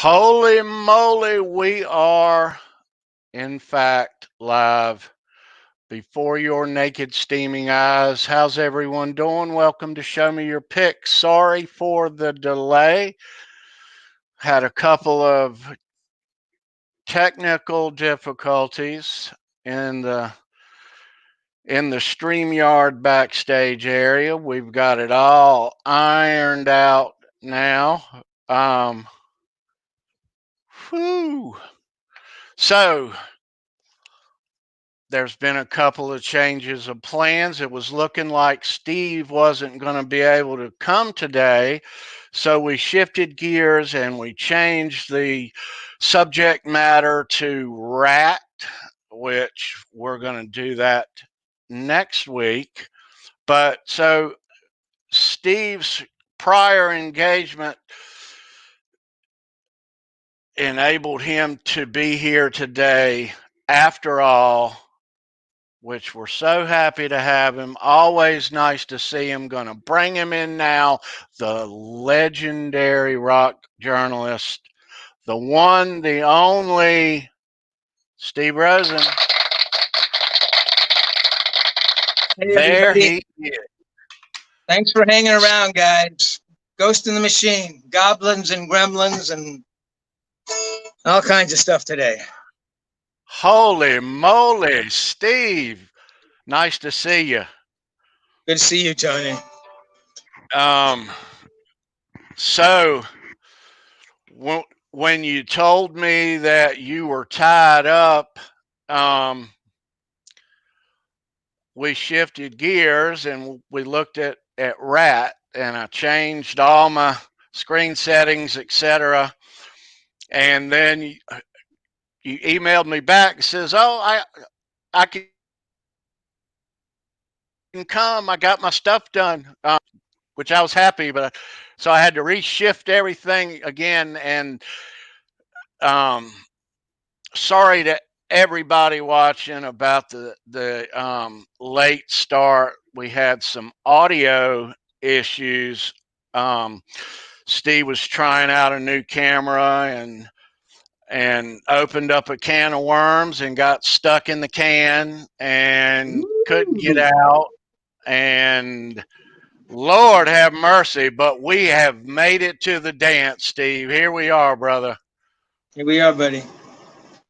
Holy moly, we are, in fact, live before your naked, steaming eyes. How's everyone doing? Welcome to Show Me Your Picks. Sorry for the delay. Had a couple of technical difficulties in the StreamYard backstage area. We've got it all ironed out now. Whew. So there's been a couple of changes of plans. It was looking like Steve wasn't going to be able to come today. So we shifted gears and we changed the subject matter to rat, which we're going to do that next week. But so Steve's prior engagement enabled him to be here today after all, which we're so happy to have him. Always nice to see him. Going to bring him in now, the legendary rock journalist, the one, the only, Steve Rosen. Hey, there everybody. he is. Thanks for hanging around, guys. Ghost in the Machine, goblins and gremlins and all kinds of stuff today. Holy moly, Steve. Nice to see you. Good to see you, Tony. So when you told me that you were tied up, we shifted gears and we looked at rat, and I changed all my screen settings, etc. And then you emailed me back and says, "Oh, I can come. I got my stuff done," which I was happy, but so I had to reshift everything again. And sorry to everybody watching about the late start. We had some audio issues. Steve was trying out a new camera and opened up a can of worms and got stuck in the can and couldn't get out. And Lord have mercy, but we have made it to the dance, Steve. Here we are, brother. Here we are, buddy.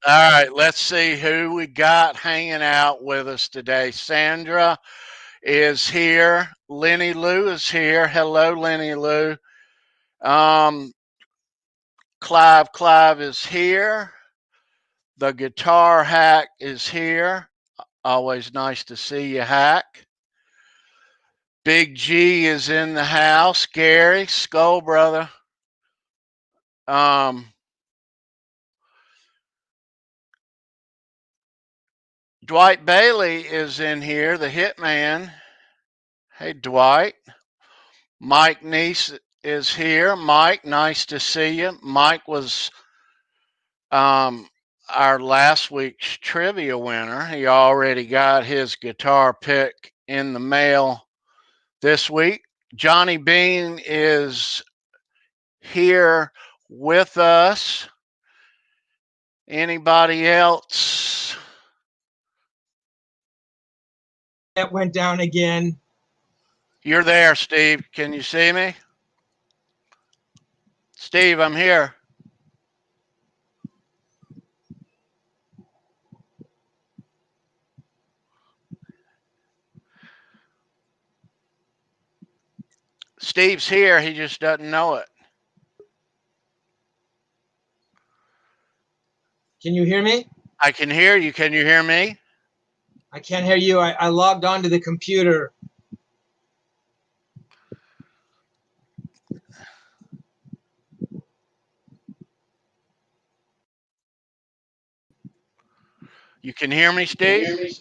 All right, let's see who we got hanging out with us today. Sandra is here. Lenny Lou is here. Hello, Lenny Lou. Clive is here. The guitar hack is here. Always nice to see you, hack. Big G is in the house. Gary, Skull brother. Dwight Bailey is in here, the hitman. Hey, Dwight. Mike Neese is here. Mike, nice to see you. Mike was our last week's trivia winner. He already got his guitar pick in the mail this week. Johnny Bean is here with us. Anybody else? That went down again. You're there, Steve. Can you see me? Steve, I'm here. Steve's here. He just doesn't know it. Can you hear me? I can hear you. Can you hear me? I can't hear you. I logged onto the computer. You can hear me, Steve?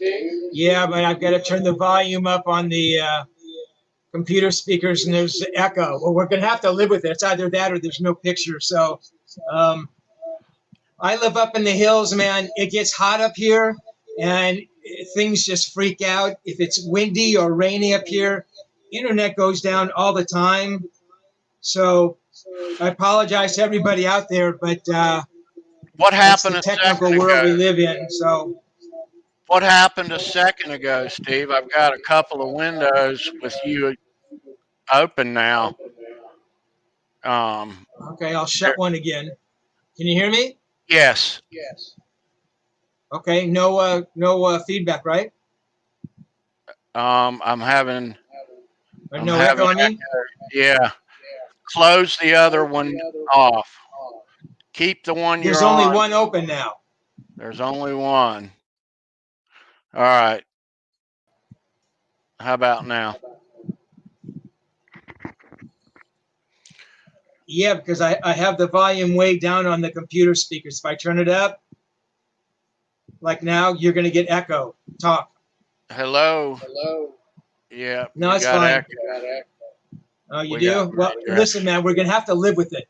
Yeah, but I've got to turn the volume up on the computer speakers, and there's echo. Well, we're going to have to live with it. It's either that or there's no picture. So I live up in the hills, man. It gets hot up here, and things just freak out. If it's windy or rainy up here, internet goes down all the time. So I apologize to everybody out there, but What that's happened the a technical second world ago? we live in. So What happened a second ago, Steve? I've got a couple of windows with you open now. okay, I'll shut one again. Can you hear me? Yes. Okay, no feedback, right? I'm having No echo on me? yeah. Close the other one off. Keep the one There's you're only on. one open now. There's only one. All right. How about now? Yeah, because I have the volume way down on the computer speakers. If I turn it up, like now, you're going to get echo. Talk. Hello. Yeah, No, you it's got fine. echo. Oh, you We do? got Well, major listen, man, we're going to have to live with it.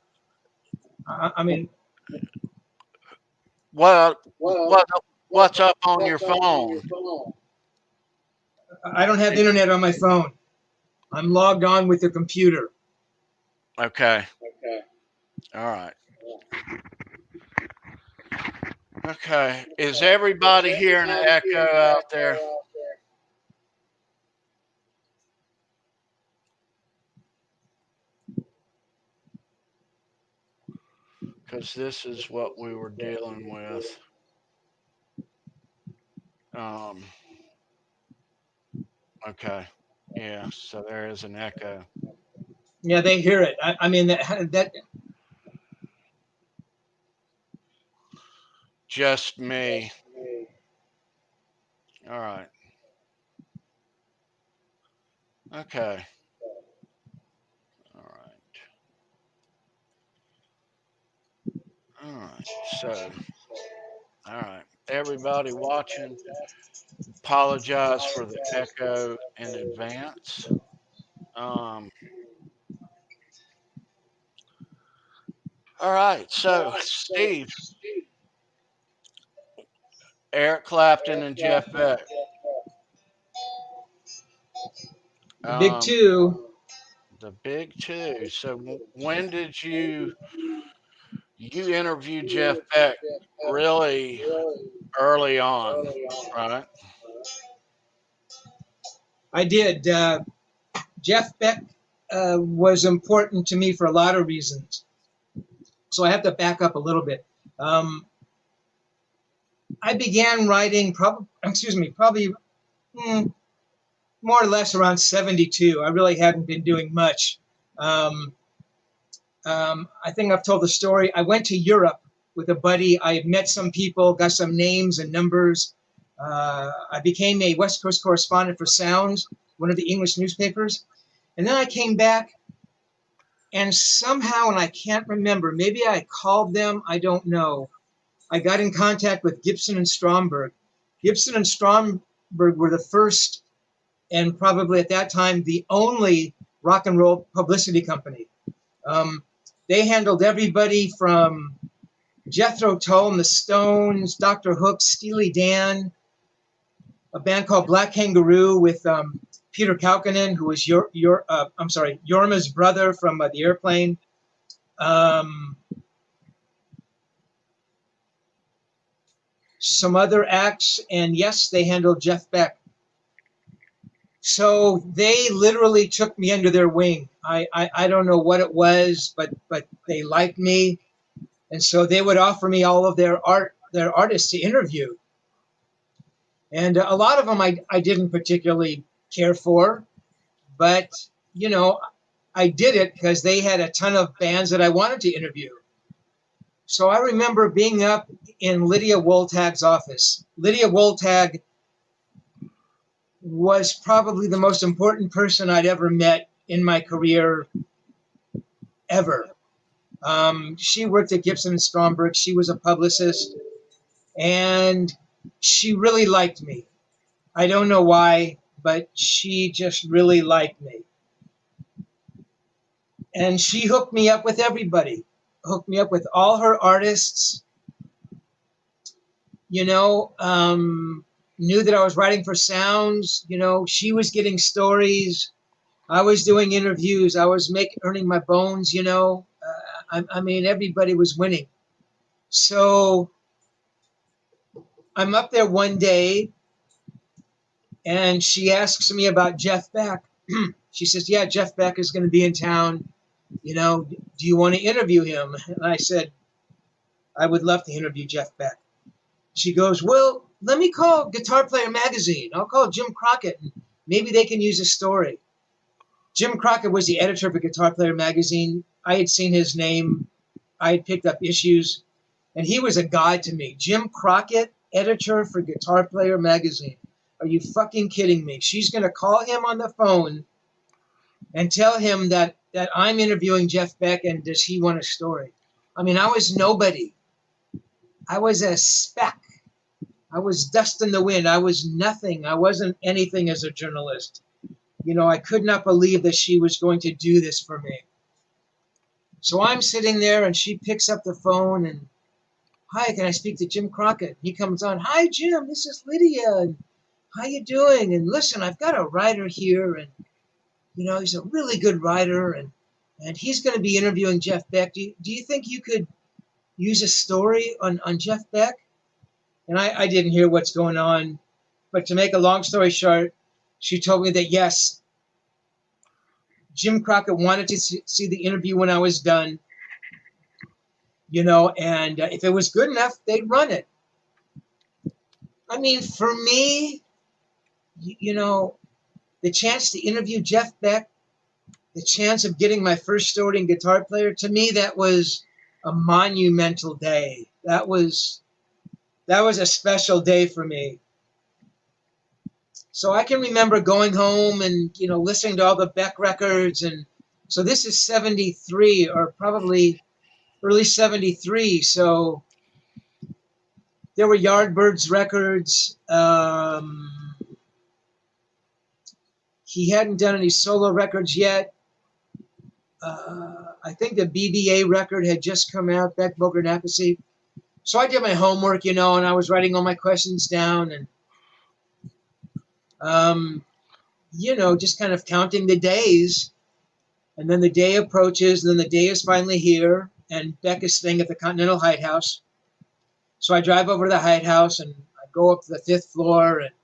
I mean, What what's up on your phone? I don't have internet on my phone. I'm logged on with the computer. Okay. All right. Okay. Is everybody hearing an echo out there? Because this is what we were dealing with. Okay. Yeah. So there is an echo. Yeah, they hear it. I mean, that Just me. All right. Okay. All right. All right. So, all right. Everybody watching, apologize for the echo in advance. All right. So, Steve, Eric Clapton, and Jeff Beck. the big Um, two. the big two. So, when did you interview Jeff Beck? Really early on, right? I did. Jeff Beck was important to me for a lot of reasons. So I have to back up a little bit. I began writing probably more or less around 72. I really hadn't been doing much. I think I've told the story. I went to Europe with a buddy. I met some people, got some names and numbers. I became a West Coast correspondent for Sounds, one of the English newspapers. And then I came back, and somehow, and I can't remember, maybe I called them, I don't know. I got in contact with Gibson and Stromberg. Gibson and Stromberg were the first, and probably at that time, the only rock and roll publicity company. They handled everybody from Jethro Tull and the Stones, Dr. Hook, Steely Dan, a band called Black Kangaroo with Peter Kaukonen, who was Jorma's brother from the Airplane. Some other acts, and yes, they handled Jeff Beck. So they literally took me under their wing. I don't know what it was, but they liked me, and so they would offer me all of their artists to interview. And a lot of them I didn't particularly care for, but you know, I did it because they had a ton of bands that I wanted to interview. So I remember being up in Lydia Woltag's office. Lydia Woltag was probably the most important person I'd ever met in my career, ever. She worked at Gibson and Stromberg. She was a publicist, and she really liked me. I don't know why, but she just really liked me. And she hooked me up with everybody, hooked me up with all her artists, knew that I was writing for Sounds. She was getting stories. I was doing interviews. I was earning my bones, I mean, everybody was winning. So I'm up there one day, and she asks me about Jeff Beck. She says, yeah, Jeff Beck is going to be in town. You know, do you want to interview him? And I said, I would love to interview Jeff Beck. She goes, well, let me call Guitar Player Magazine. I'll call Jim Crockett, and maybe they can use a story. Jim Crockett was the editor for Guitar Player Magazine. I had seen his name. I had picked up issues, and he was a god to me. Jim Crockett, editor for Guitar Player Magazine. Are you fucking kidding me? She's going to call him on the phone and tell him that I'm interviewing Jeff Beck, and does he want a story? I mean, I was nobody. I was a speck. I was dust in the wind. I was nothing. I wasn't anything as a journalist. You know, I could not believe that she was going to do this for me. So I'm sitting there, and she picks up the phone, and, hi, can I speak to Jim Crockett? He comes on, hi, Jim, this is Lydia, and how you doing? And listen, I've got a writer here, and, you know, he's a really good writer, and he's going to be interviewing Jeff Beck. Do you think you could use a story on Jeff Beck? And I didn't hear what's going on. But to make a long story short, she told me that, yes, Jim Crockett wanted to see the interview when I was done, you know, and if it was good enough, they'd run it. I mean, for me, you know, the chance to interview Jeff Beck, the chance of getting my first story in Guitar Player, to me, that was a monumental day. That was a special day for me. So I can remember going home and, you know, listening to all the Beck records. And so this is 73 or probably early 73. So there were Yardbirds records. He hadn't done any solo records yet. I think the BBA record had just come out, Beck, Boker, and Appice. So I did my homework, you know, and I was writing all my questions down and, you know, just kind of counting the days. And then the day approaches, and then the day is finally here, and Beck is staying at the Continental Hyatt House. So I drive over to the Hyatt House, and I go up to the 5th floor, and,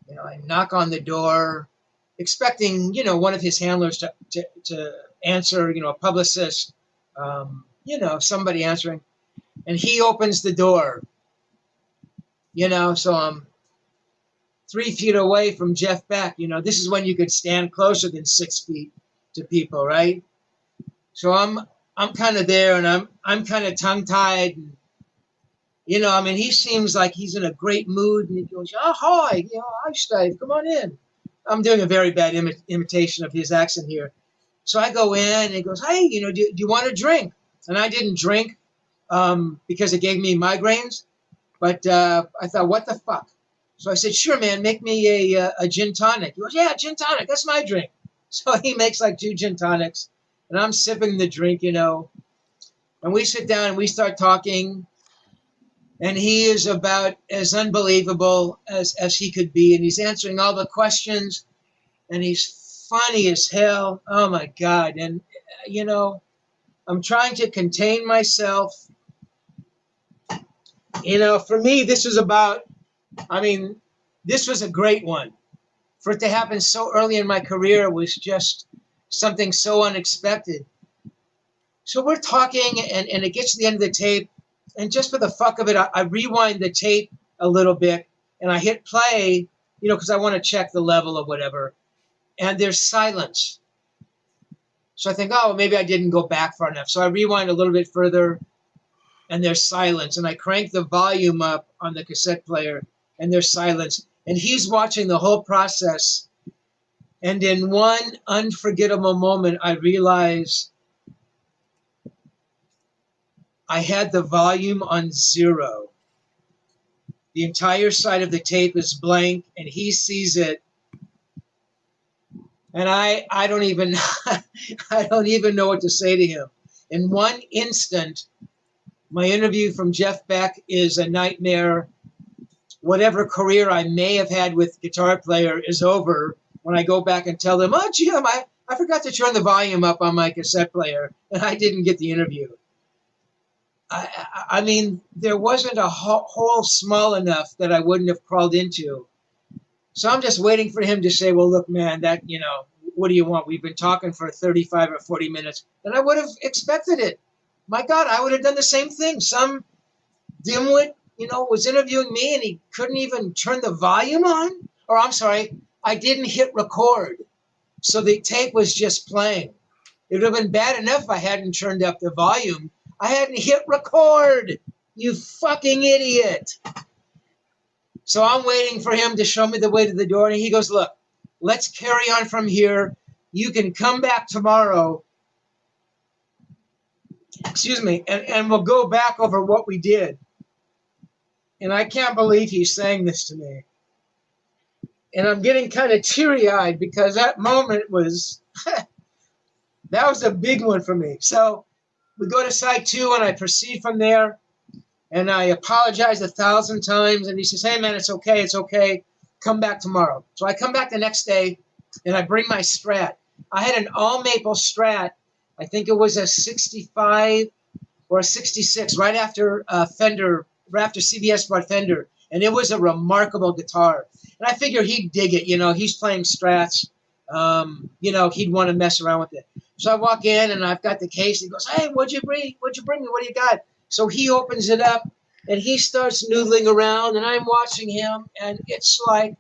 you know, I knock on the door, expecting, you know, one of his handlers to answer, you know, a publicist, you know, somebody answering. And he opens the door, you know, so I'm 3 feet away from Jeff Beck. You know, this is when you could stand closer than 6 feet to people, right? So I'm kind of there, and I'm kind of tongue-tied. And, you know, I mean, he seems like he's in a great mood, and he goes, oh, hi, you know, hi, Steve, come on in. I'm doing a very bad imitation of his accent here. So I go in, and he goes, hey, you know, do you want a drink? And I didn't drink because it gave me migraines. But I thought, what the fuck? So I said, sure, man, make me a gin tonic. He goes, yeah, gin tonic, that's my drink. So he makes like 2 gin tonics, and I'm sipping the drink, you know. And we sit down, and we start talking. And he is about as unbelievable as he could be. And he's answering all the questions. And he's funny as hell. Oh, my God. And, you know, I'm trying to contain myself. You know, for me, this was this was a great one. For it to happen so early in my career was just something so unexpected. So we're talking, and it gets to the end of the tape. And just for the fuck of it, I rewind the tape a little bit, and I hit play, you know, because I want to check the level of whatever. And there's silence. So I think, oh, maybe I didn't go back far enough. So I rewind a little bit further, and there's silence. And I crank the volume up on the cassette player, and there's silence. And he's watching the whole process. And in one unforgettable moment, I realize I had the volume on 0. The entire side of the tape is blank, and he sees it. And I don't even I don't even know what to say to him. In one instant, my interview from Jeff Beck is a nightmare. Whatever career I may have had with Guitar Player is over when I go back and tell them, oh, Jim, I forgot to turn the volume up on my cassette player, and I didn't get the interview. I mean, there wasn't a hole small enough that I wouldn't have crawled into. So I'm just waiting for him to say, well, look, man, that, what do you want? We've been talking for 35 or 40 minutes. And I would have expected it. My God, I would have done the same thing. Some dimwit, was interviewing me and he couldn't even turn the volume on. Or I'm sorry, I didn't hit record. So the tape was just playing. It would have been bad enough if I hadn't turned up the volume. I hadn't hit record. You fucking idiot. So I'm waiting for him to show me the way to the door. And he goes, look, let's carry on from here. You can come back tomorrow. Excuse me. And we'll go back over what we did. And I can't believe he's saying this to me. And I'm getting kind of teary-eyed because that moment was, that was a big one for me. So we go to side 2 and I proceed from there. And I apologize 1,000 times. And he says, hey, man, it's okay. It's okay. Come back tomorrow. So I come back the next day and I bring my Strat. I had an all maple Strat. I think it was a 65 or a 66 right after Fender, right after CBS bought Fender. And it was a remarkable guitar. And I figure he'd dig it. He's playing Strats. He'd want to mess around with it. So I walk in and I've got the case. He goes, hey, what'd you bring me? What do you got? So he opens it up and he starts noodling around and I'm watching him and it's like,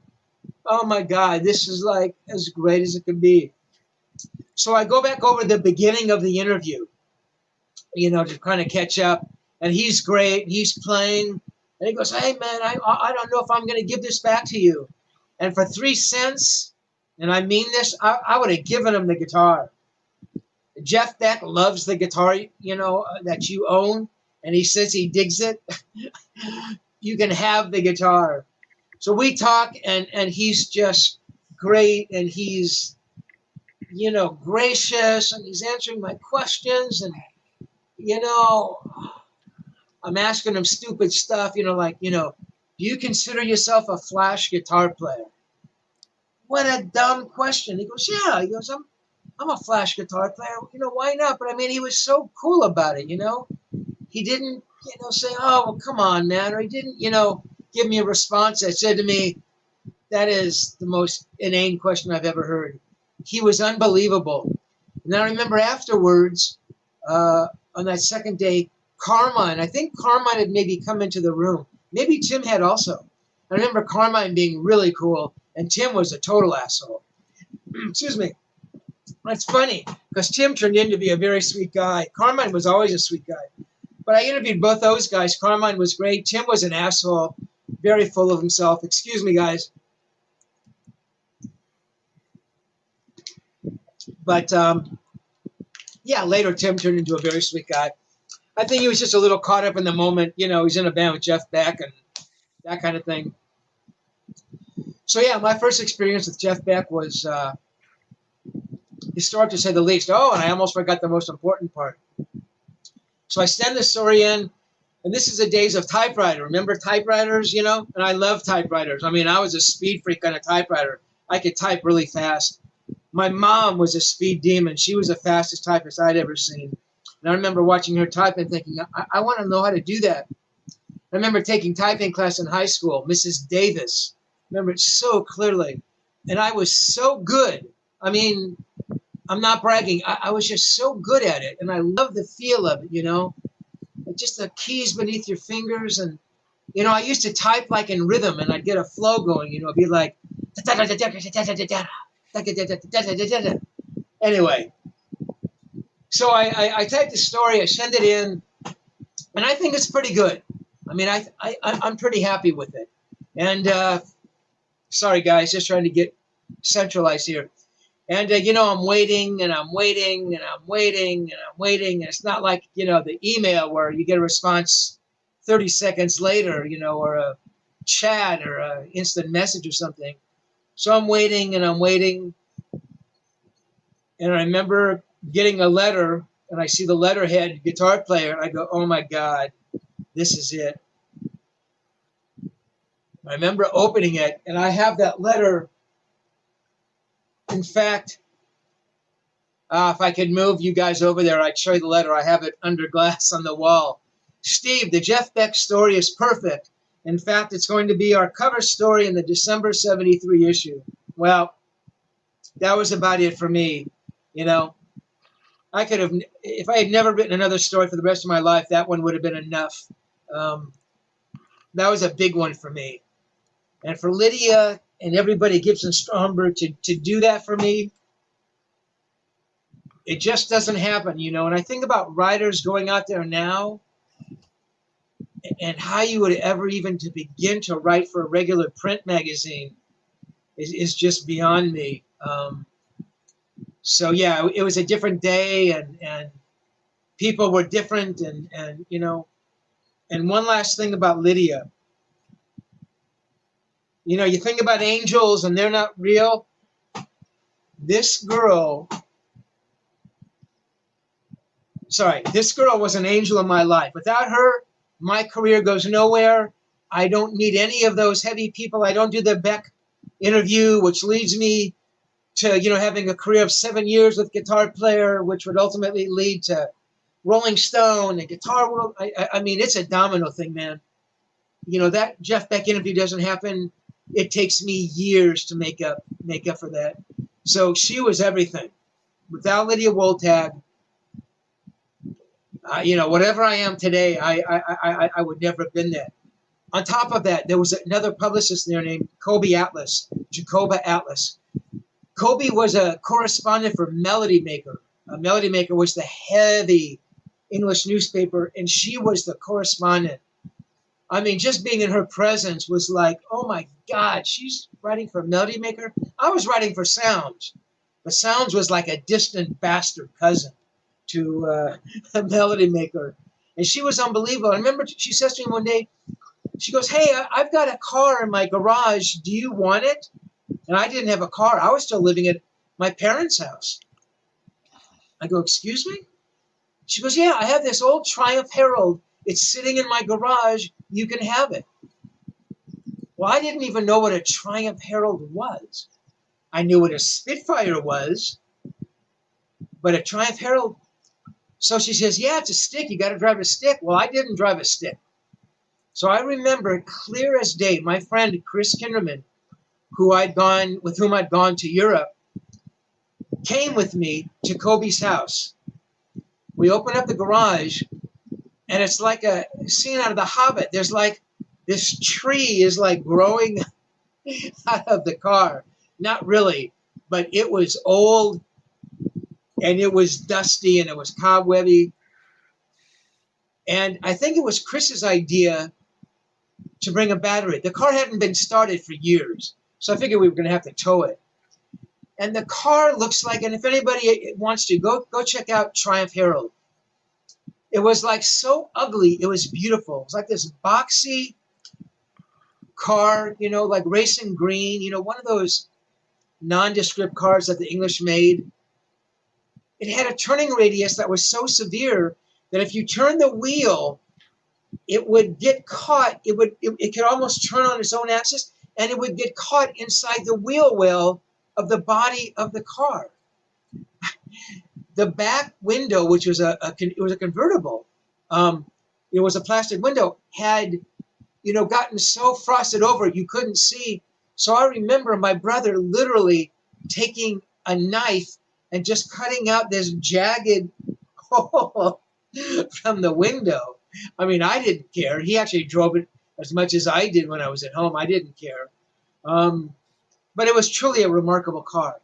oh my God, this is like as great as it can be. So I go back over the beginning of the interview, to kind of catch up. And he's great. He's playing. And he goes, hey, man, I don't know if I'm going to give this back to you. And for 3 cents, and I mean this, I would have given him the guitar. Jeff Beck loves the guitar, that you own. And he says he digs it. You can have the guitar. So we talk, and he's just great. And he's, gracious. And he's answering my questions. And, I'm asking him stupid stuff, do you consider yourself a flash guitar player? What a dumb question. He goes, yeah. He goes, I'm a flash guitar player. Why not? But I mean, he was so cool about it, He didn't, say, oh, well, come on, man. Or he didn't, give me a response that said to me, that is the most inane question I've ever heard. He was unbelievable. And I remember afterwards, on that second day, I think Carmine had maybe come into the room. Maybe Tim had also. I remember Carmine being really cool, and Tim was a total asshole. Excuse me. That's funny, because Tim turned in to be a very sweet guy. Carmine was always a sweet guy. But I interviewed both those guys. Carmine was great. Tim was an asshole, very full of himself. Excuse me, guys. But, later Tim turned into a very sweet guy. I think he was just a little caught up in the moment. He's in a band with Jeff Beck and that kind of thing. So, my first experience with Jeff Beck was historic, to say the least. Oh, and I almost forgot the most important part. So I send the story in, and this is the days of typewriter. Remember typewriters, And I love typewriters. I mean, I was a speed freak on a typewriter. I could type really fast. My mom was a speed demon. She was the fastest typist I'd ever seen. And I remember watching her type and thinking, I want to know how to do that. I remember taking typing class in high school, Mrs. Davis. I remember it so clearly. And I was so good. I mean, I'm not bragging. I was just so good at it. And I love the feel of it, Just the keys beneath your fingers. And, I used to type like in rhythm and I'd get a flow going, It'd be like, anyway. So I typed the story, I send it in, and I think it's pretty good. I mean, I'm pretty happy with it. And sorry, guys, just trying to get centralized here. And, I'm waiting and I'm waiting and I'm waiting and I'm waiting. And it's not like, the email where you get a response 30 seconds later, or a chat or an instant message or something. So I'm waiting and I'm waiting. And I remember getting a letter, and I see the letterhead guitar player, and I go, oh my God, this is it. I remember opening it, and I have that letter. In fact, If I could move you guys over there, I'd show you the letter. I have it under glass on the wall. Steve, the Jeff Beck story is perfect. In fact, it's going to be our cover story in the December 73 issue. Well, that was about it for me. You know, I could have, if I had never written another story for the rest of my life, that one would have been enough. That was a big one for me. And for Lydia and everybody at Gibson Stromberg to do that for me, it just doesn't happen, you know. And I think about writers going out there now and how you would ever even to begin to write for a regular print magazine is just beyond me. So, yeah, it was a different day and people were different. And, you know, and one last thing about Lydia. You know, you think about angels and they're not real. This girl was an angel in my life. Without her, my career goes nowhere. I don't meet any of those heavy people. I don't do the Beck interview, which leads me to, you know, having a career of 7 years with Guitar Player, which would ultimately lead to Rolling Stone and Guitar World. I mean, it's a domino thing, man. You know, that Jeff Beck interview doesn't happen. It takes me years to make up for that. So she was everything. Without Lydia Woltag, you know, whatever I am today, I would never have been that. On top of that, there was another publicist there named Kobe Atlas, Jacoba Atlas. Kobe was a correspondent for Melody Maker. Melody Maker was the heavy English newspaper, and she was the correspondent. I mean, just being in her presence was like, oh my God, she's writing for Melody Maker? I was writing for Sounds. But Sounds was like a distant bastard cousin to Melody Maker. And she was unbelievable. I remember she says to me one day, she goes, hey, I've got a car in my garage. Do you want it? And I didn't have a car. I was still living at my parents' house. I go, excuse me? She goes, yeah, I have this old Triumph Herald. It's sitting in my garage. You can have it. Well, I didn't even know what a Triumph Herald was. I knew what a Spitfire was, but a Triumph Herald. So she says, yeah, it's a stick. You got to drive a stick. Well, I didn't drive a stick. So I remember clear as day, my friend Chris Kinderman, with whom I'd gone to Europe, came with me to Kobe's house. We opened up the garage, and it's like a scene out of The Hobbit. There's like this tree is like growing out of the car. Not really, but it was old, and it was dusty, and it was cobwebby. And I think it was Chris's idea to bring a battery. The car hadn't been started for years, so I figured we were going to have to tow it. And the car looks like, and if anybody wants to, go check out Triumph Herald. It was like so ugly, it was beautiful. It was like this boxy car, you know, like racing green, you know, one of those nondescript cars that the English made. It had a turning radius that was so severe that if you turn the wheel, it would get caught. It could almost turn on its own axis, and it would get caught inside the wheel well of the body of the car. The back window, which was it was a convertible, it was a plastic window, had, you know, gotten so frosted over you couldn't see. So I remember my brother literally taking a knife and just cutting out this jagged hole from the window. I mean, I didn't care. He actually drove it as much as I did when I was at home. I didn't care. But it was truly a remarkable car.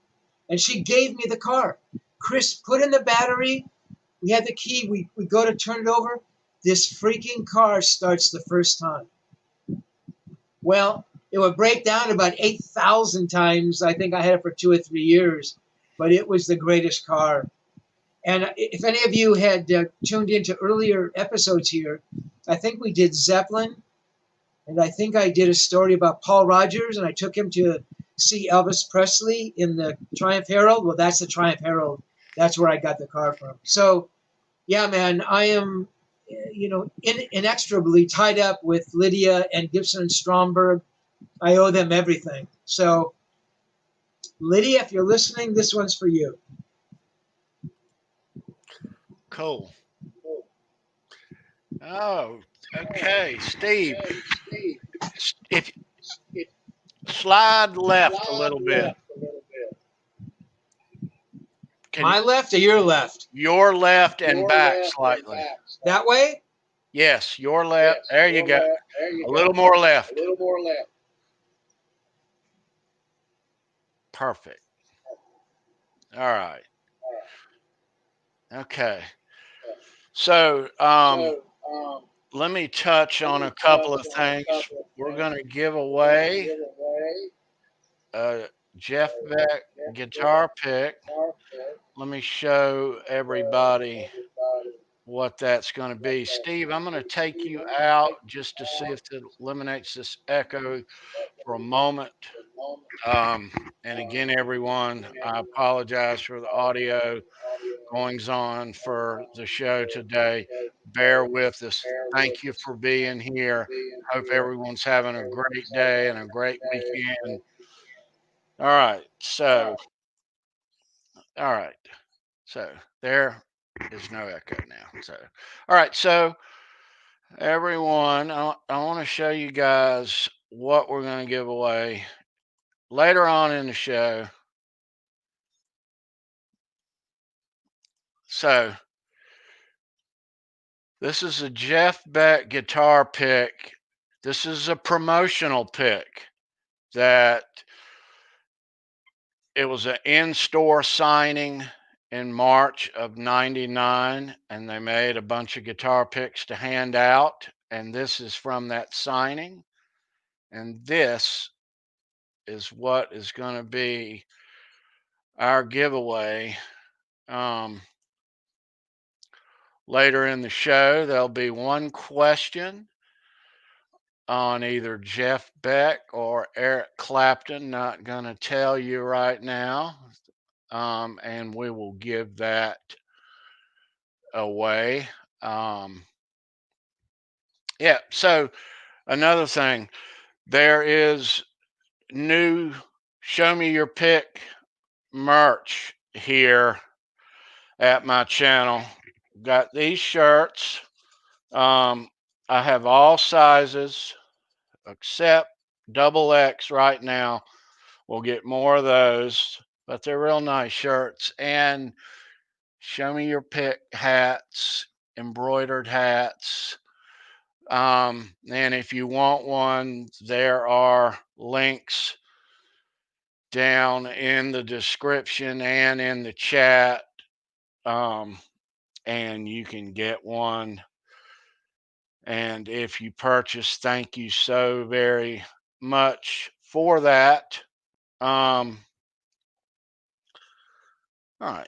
And she gave me the car. Chris put in the battery. We had the key. We go to turn it over. This freaking car starts the first time. Well, it would break down about 8,000 times. I think I had it for 2 or 3 years. But it was the greatest car. And if any of you had tuned into earlier episodes here, I think we did Zeppelin. And I think I did a story about Paul Rogers. And I took him to see Elvis Presley in the Triumph Herald. Well, that's the Triumph Herald. That's where I got the car from. So, yeah, man, I am, you know, inextricably tied up with Lydia and Gibson and Stromberg. I owe them everything. So, Lydia, if you're listening, this one's for you. Cool. Oh, okay, Steve. If slide left a little bit. Can My left or your left? your left and back slightly? That way? Yes, your left. There you go. A little more left. Perfect. All right. Okay. So, let me touch on a couple of things. We're going to give away a Jeff Beck Guitar Pick. Let me show everybody what that's going to be. Steve, I'm going to take you out just to see if it eliminates this echo for a moment. And again, everyone, I apologize for the audio goings on for the show today. Bear with us. Thank you for being here. Hope everyone's having a great day and a great weekend. All right. All right. So there is no echo now. So, all right. So, everyone, I want to show you guys what we're going to give away later on in the show. So, this is a Jeff Beck Guitar Pick. This is a promotional pick that it was an in-store signing in March of '99, and they made a bunch of guitar picks to hand out. And this is from that signing. And this is what is going to be our giveaway. Later in the show, there'll be one question on either Jeff Beck or Eric Clapton. Not going to tell you right now. And we will give that away. Yeah. So another thing, there is new Show Me Your Pick merch here at my channel. Got these shirts. I have all sizes except double X right now. We'll get more of those, but they're real nice shirts. And Show Me Your Pick hats, embroidered hats. And if you want one, there are links down in the description and in the chat. And you can get one. And if you purchase, thank you so very much for that. All right.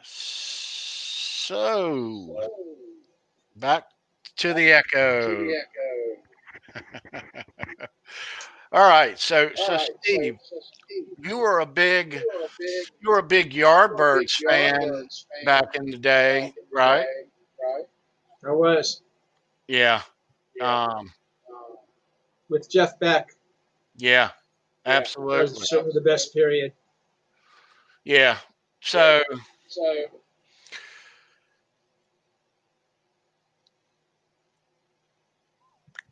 So back to the echo. All right. So Steve, you were a big Yardbirds fan back in the day, right? I was. Yeah. With Jeff Beck. Yeah. That was Absolutely. certainly the best period. Yeah. So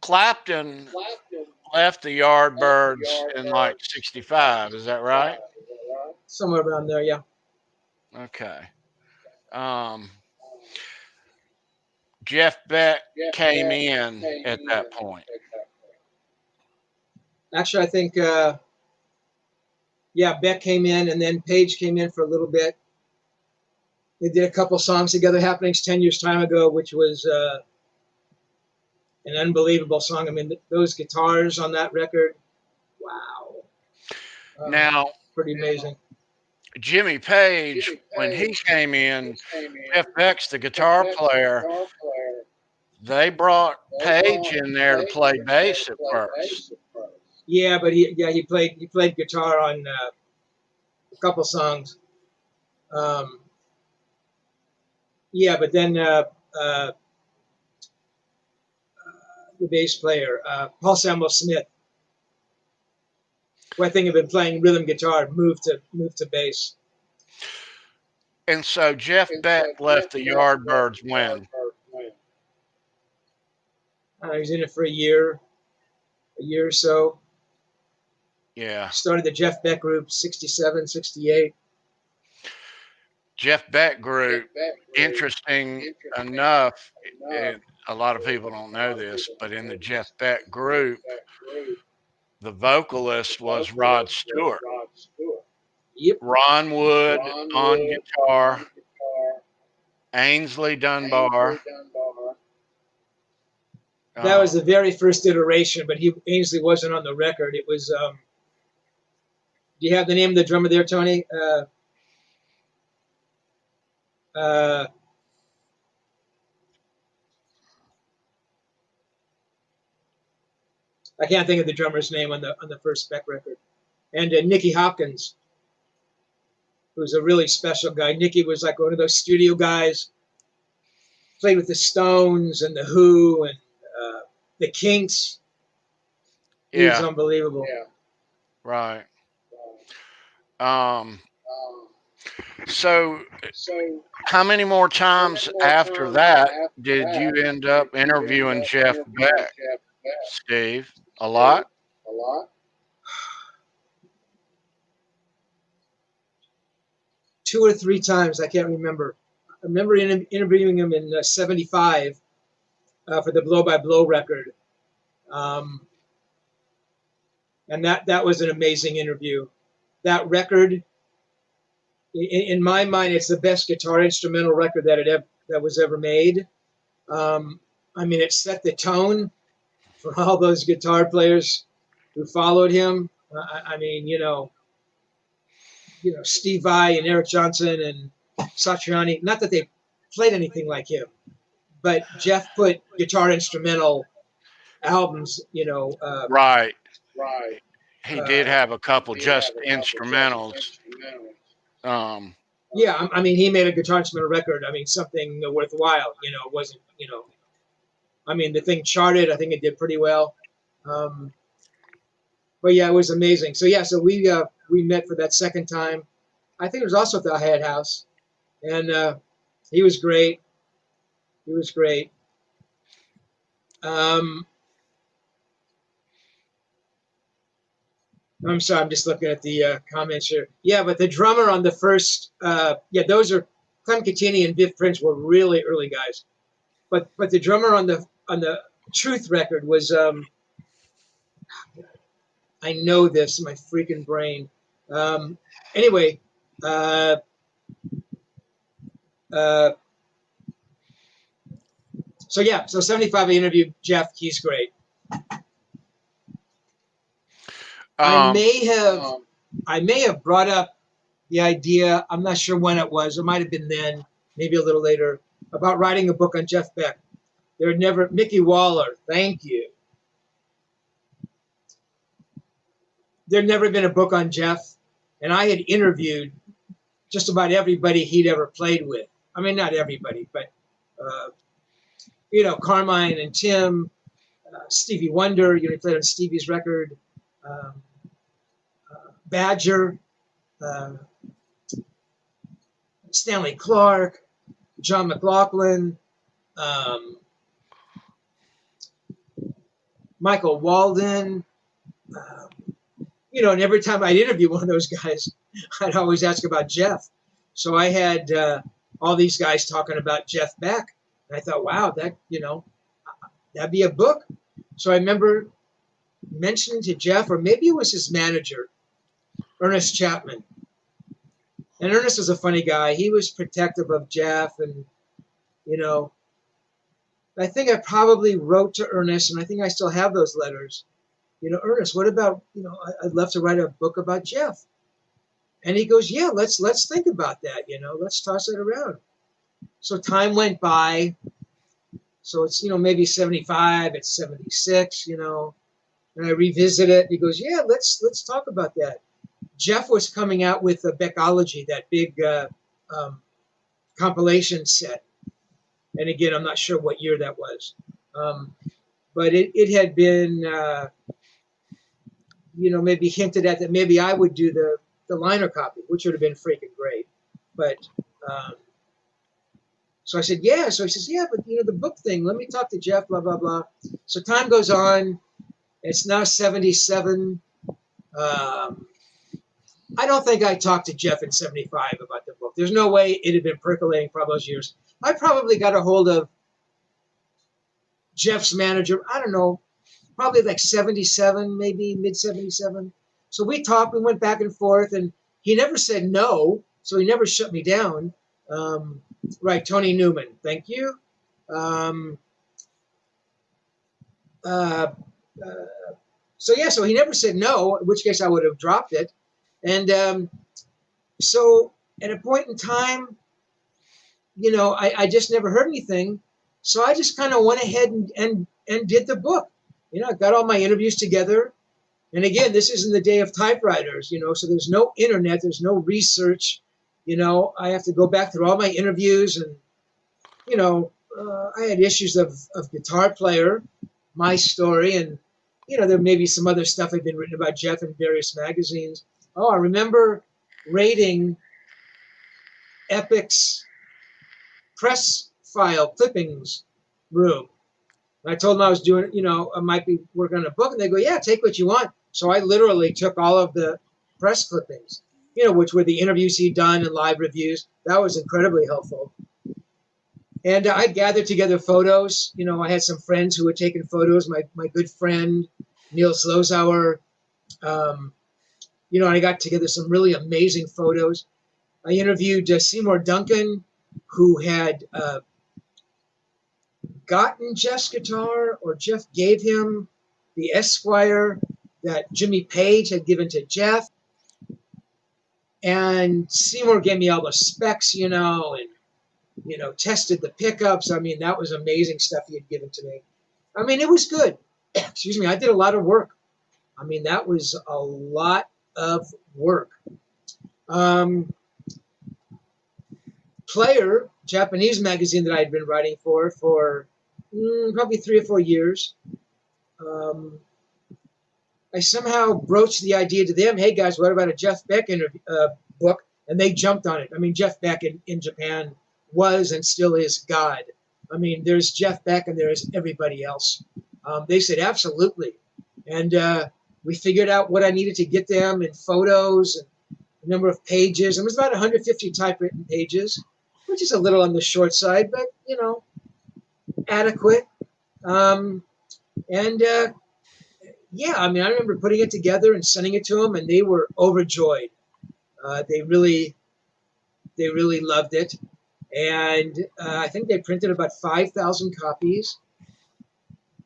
Clapton left the Yardbirds in like '65. Is that right? Somewhere around there, yeah. Okay. Jeff Beck came in at that point. Actually, I think, Beck came in, and then Page came in for a little bit. They did a couple songs together, Happenings 10 years time ago, which was an unbelievable song. I mean, those guitars on that record, wow. Now, pretty amazing. Jimmy Page, when he came in, Jeff Beck's the guitar player. They brought Page in there to play bass at first. Yeah, but he played guitar on a couple songs. But then the bass player, Paul Samuel Smith, who I think had been playing rhythm guitar, moved to bass. And so Jeff Beck left the Yardbirds when? He was in it for a year or so. Yeah. Started the Jeff Beck group, 67, 68. Jeff Beck group, interesting enough, and a lot of people don't know this, but in the Jeff Beck group, the vocalist was Rod Stewart. Yep. Ron Wood on guitar, Ainsley Dunbar. That was the very first iteration, but Ainsley wasn't on the record. It was, do you have the name of the drummer there, Tony? I can't think of the drummer's name on the first Beck record. And Nicky Hopkins, who's a really special guy. Nicky was like one of those studio guys, played with the Stones and the Who and the Kinks. He was unbelievable. Yeah. Right. So how many more times after that did you end up interviewing Jeff Beck, Steve? A lot? 2 or 3 times, I can't remember. I remember interviewing him in 75 for the Blow by Blow record. And that was an amazing interview. That record, in my mind, it's the best guitar instrumental record that was ever made. I mean, it set the tone for all those guitar players who followed him. I mean, Steve Vai and Eric Johnson and Satriani. Not that they played anything like him, but Jeff put guitar instrumental albums. Right. He did have a couple just instrumentals. Yeah, I mean, he made a guitar instrumental record. I mean, something worthwhile. It wasn't. I mean, the thing charted. I think it did pretty well. But yeah, it was amazing. So yeah, so we met for that second time. I think it was also at the Hi-Hat House, and he was great. He was great. I'm sorry, I'm just looking at the comments here. Yeah, but the drummer on the first, those are Clem Catini and Biff Prince were really early guys. But the drummer on the Truth record was I know this in my freaking brain. Anyway, so 75 I interviewed Jeff. He's great. I may have brought up the idea, I'm not sure when it was, it might have been then, maybe a little later, about writing a book on Jeff Beck. Mickey Waller, thank you. There'd never been a book on Jeff, and I had interviewed just about everybody he'd ever played with. I mean, not everybody, but, Carmine and Tim, Stevie Wonder, he played on Stevie's record, Badger, Stanley Clarke, John McLaughlin, Michael Walden, and every time I'd interview one of those guys, I'd always ask about Jeff. So I had all these guys talking about Jeff Beck. And I thought, wow, that'd be a book. So I remember mentioning to Jeff, or maybe it was his manager, Ernest Chapman. And Ernest was a funny guy. He was protective of Jeff. And, I think I probably wrote to Ernest, and I think I still have those letters. Ernest, what about, I'd love to write a book about Jeff. And he goes, yeah, let's think about that. Let's toss it around. So time went by. So it's, maybe 75, it's 76, and I revisit it. He goes, yeah, let's talk about that. Jeff was coming out with a Beckology, that big compilation set. And again, I'm not sure what year that was. But it had been, maybe hinted at that maybe I would do the liner copy, which would have been freaking great. But Um, so I said, yeah. So he says, yeah, but the book thing, let me talk to Jeff, blah, blah, blah. So time goes on. It's now 77. I don't think I talked to Jeff in 75 about the book. There's no way it had been percolating for all those years. I probably got a hold of Jeff's manager, I don't know, probably like 77, maybe mid 77. So we talked, we went back and forth, and he never said no, so he never shut me down. Right, Tony Newman, thank you. Um, uh, so he never said no, in which case I would have dropped it. And so at a point in time, I just never heard anything. So I just kind of went ahead and did the book. I got all my interviews together. And again, this isn't the day of typewriters, so there's no internet, there's no research. I have to go back through all my interviews, and, I had issues of Guitar Player, my story, and, there may be some other stuff had been written about Jeff in various magazines. Oh, I remember raiding Epic's press file clippings room. And I told them I was doing, I might be working on a book, and they go, yeah, take what you want. So I literally took all of the press clippings, which were the interviews he'd done and live reviews. That was incredibly helpful. And I gathered together photos. I had some friends who had taken photos. My good friend, Neil Slowhand, and I got together some really amazing photos. I interviewed Seymour Duncan, who had gotten Jeff's guitar, or Jeff gave him the Esquire that Jimmy Page had given to Jeff. And Seymour gave me all the specs, and, tested the pickups. I mean, that was amazing stuff he had given to me. I mean, it was good. Excuse me. I did a lot of work. I mean, that was a lot of work. Player, Japanese magazine that I had been writing for probably 3 or 4 years. I somehow broached the idea to them, hey guys, what about a Jeff Beck book? And they jumped on it. I mean, Jeff Beck in Japan was and still is God. I mean, there's Jeff Beck and there's everybody else. They said, absolutely. And we figured out what I needed to get them in photos and the number of pages. It was about 150 typewritten pages, which is a little on the short side, but, adequate. Yeah, I mean, I remember putting it together and sending it to them, and they were overjoyed. They really loved it. And I think they printed about 5,000 copies.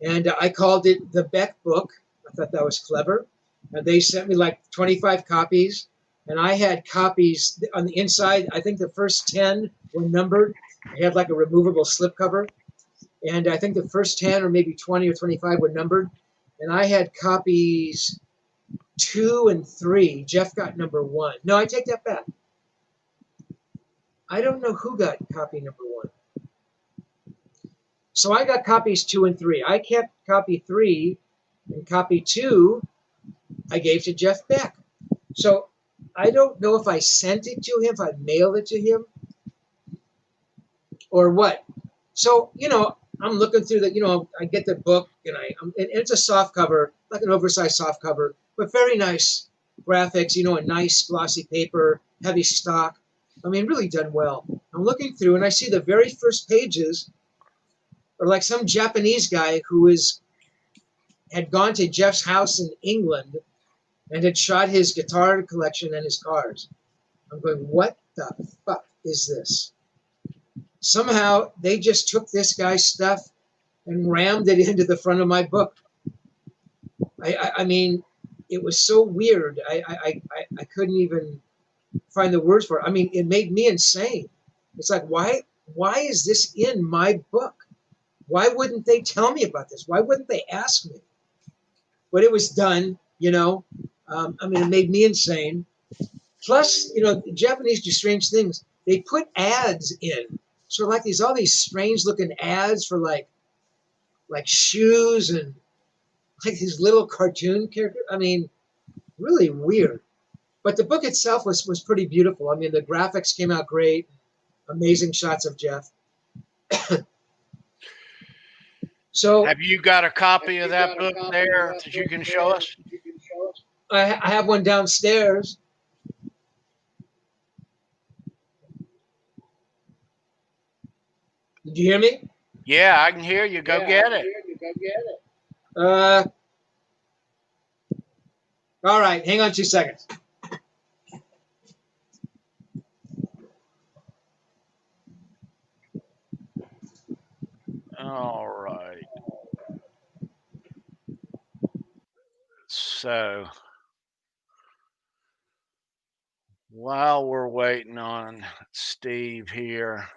And I called it the Beck book. I thought that was clever. And they sent me like 25 copies. And I had copies on the inside. I think the first 10 were numbered. I had like a removable slipcover. And I think the first 10 or maybe 20 or 25 were numbered. And I had copies 2 and 3. Jeff got number 1. No, I take that back. I don't know who got copy number 1. So I got copies 2 and 3. I kept copy 3, and copy 2 I gave to Jeff Beck. So I don't know if I sent it to him, if I mailed it to him, or what. So, I'm looking through the, I get the book, and it's a soft cover, like an oversized soft cover, but very nice graphics, a nice glossy paper, heavy stock. I mean, really done well. I'm looking through, and I see the very first pages are like some Japanese guy who had gone to Jeff's house in England and had shot his guitar collection and his cars. I'm going, what the fuck is this? Somehow they just took this guy's stuff and rammed it into the front of my book. I mean, it was so weird. I couldn't even find the words for it. I mean, it made me insane. It's like, why is this in my book? Why wouldn't they tell me about this? Why wouldn't they ask me? But it was done, I mean, it made me insane. Plus, the Japanese do strange things. They put ads in. So like all these strange looking ads for like shoes and like these little cartoon characters. I mean, really weird. But the book itself was pretty beautiful. I mean, the graphics came out great. amazing shots of Jeff. So have you got a copy of that book there that you can show us? I have one downstairs. Did you hear me? Yeah, I can hear you. Go get it. All right, hang on 2 seconds. All right. So while we're waiting on Steve here,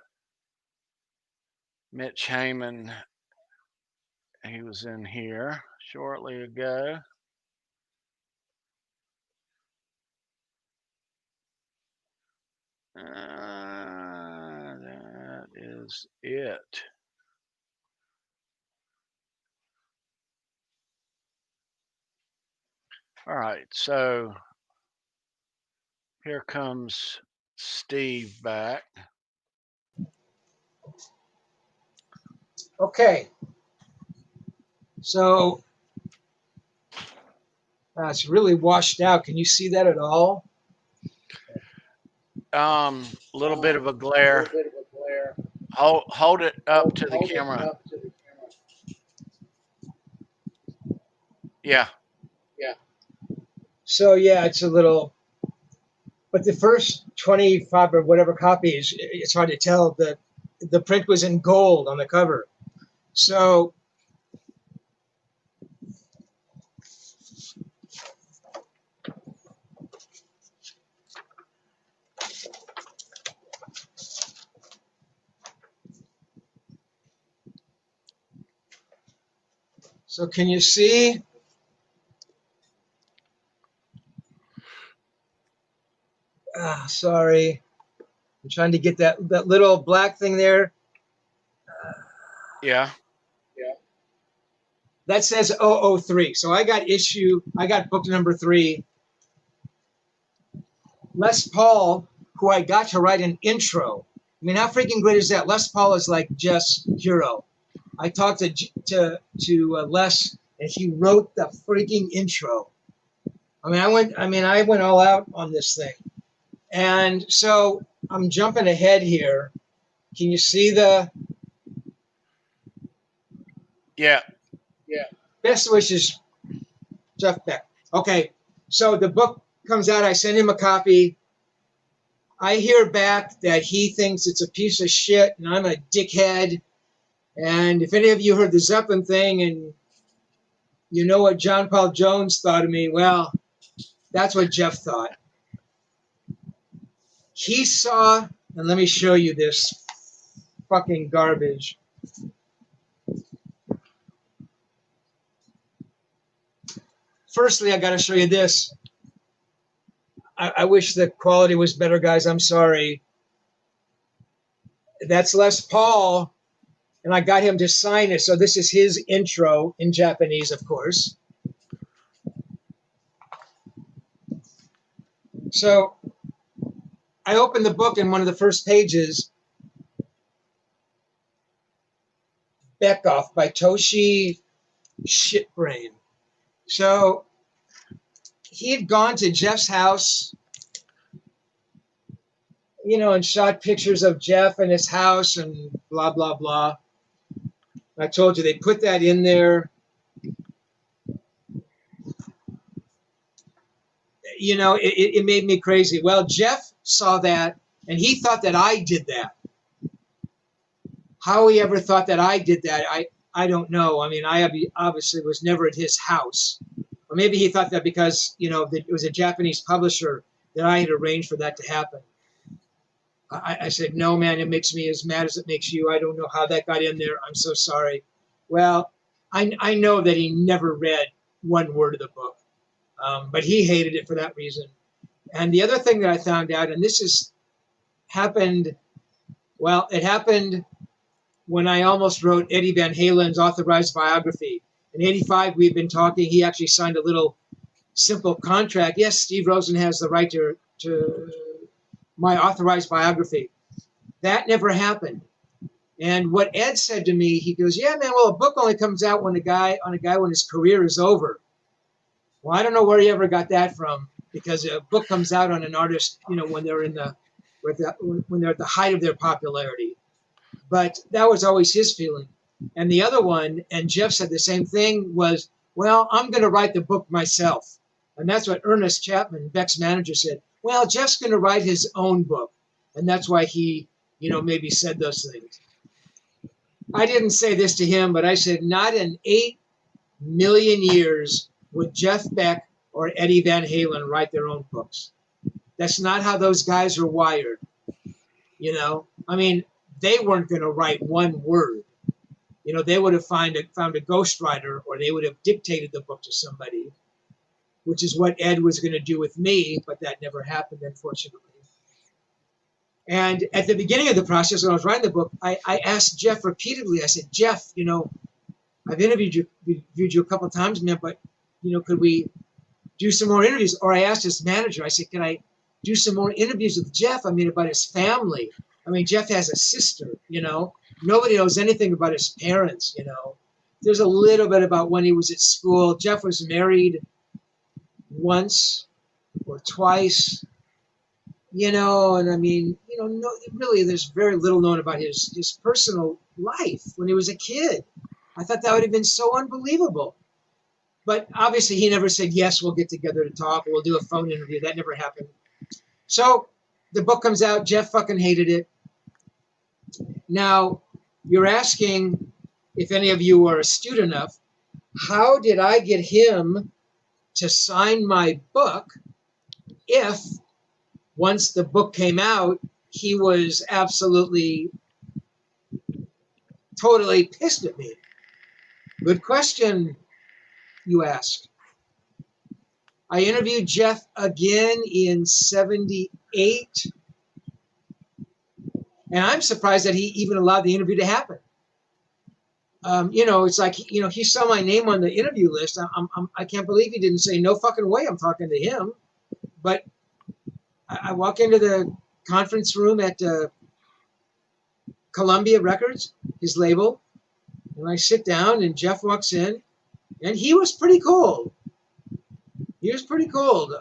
Mitch Heyman, he was in here shortly ago. That is it. All right, so here comes Steve back. Okay. So it's really washed out. Can you see that at all? A little bit of a glare. Hold it up to the camera. Yeah. So yeah, it's a little, but the first 25 or whatever copies, it's hard to tell. The print was in gold on the cover. So can you see? Sorry. I'm trying to get that little black thing there. Yeah. That says 003. So I got book number 3. Les Paul, who I got to write an intro. I mean, how freaking great is that? Les Paul is like Jeff's hero. I talked to Les, and he wrote the freaking intro. I went all out on this thing. And so I'm jumping ahead here. Can you see the? Yeah. Best wishes, Jeff Beck. Okay, so the book comes out. I send him a copy. I hear back that he thinks it's a piece of shit and I'm a dickhead. And if any of you heard the Zeppelin thing and you know what John Paul Jones thought of me, well, that's what Jeff thought. He saw, and let me show you this fucking garbage. Firstly, I got to show you this. I wish the quality was better, guys. I'm sorry. That's Les Paul, and I got him to sign it. So this is his intro in Japanese, of course. So I opened the book, and one of the first pages, Beck Off by Toshi Shitbrain. So he had gone to Jeff's house, and shot pictures of Jeff and his house and blah, blah, blah. I told you they put that in there. It made me crazy. Well, Jeff saw that, and he thought that I did that. How he ever thought that I did that, I don't know. I mean, I obviously was never at his house. Or maybe he thought that because, it was a Japanese publisher that I had arranged for that to happen. I said, no, man, it makes me as mad as it makes you. I don't know how that got in there. I'm so sorry. Well, I know that he never read one word of the book, but he hated it for that reason. And the other thing that I found out, and this happened when I almost wrote Eddie Van Halen's authorized biography. In '85, we'd been talking. He actually signed a little simple contract. Yes, Steve Rosen has the right to my authorized biography. That never happened. And what Ed said to me, he goes, yeah, man, well, a book only comes out when a guy when his career is over. Well, I don't know where he ever got that from, because a book comes out on an artist, when they're when they're at the height of their popularity. But that was always his feeling. And the other one, and Jeff said the same thing, was, well, I'm going to write the book myself. And that's what Ernest Chapman, Beck's manager, said. Well, Jeff's going to write his own book. And that's why he, maybe said those things. I didn't say this to him, but I said, not in 8 million years would Jeff Beck or Eddie Van Halen write their own books. That's not how those guys are wired. I mean, they weren't going to write one word. They would have found a ghostwriter, or they would have dictated the book to somebody, which is what Ed was going to do with me, but that never happened, unfortunately. And at the beginning of the process, when I was writing the book, I asked Jeff repeatedly. I said, Jeff, I've interviewed you a couple of times, man, but, could we do some more interviews? Or I asked his manager, I said, can I do some more interviews with Jeff? I mean, about his family. I mean, Jeff has a sister, Nobody knows anything about his parents, There's a little bit about when he was at school. Jeff was married once or twice, and I mean, no, really, there's very little known about his personal life when he was a kid. I thought that would have been so unbelievable. But obviously he never said, yes, we'll get together to talk, or we'll do a phone interview. That never happened. So the book comes out. Jeff fucking hated it. Now, you're asking, if any of you are astute enough, how did I get him to sign my book if, once the book came out, he was absolutely, totally pissed at me? Good question, you ask. I interviewed Jeff again in 78. And I'm surprised that he even allowed the interview to happen. It's like, he saw my name on the interview list. I can't believe he didn't say, no fucking way, I'm talking to him. But I walk into the conference room at Columbia Records, his label, and I sit down, and Jeff walks in, and he was pretty cold. He was pretty cold.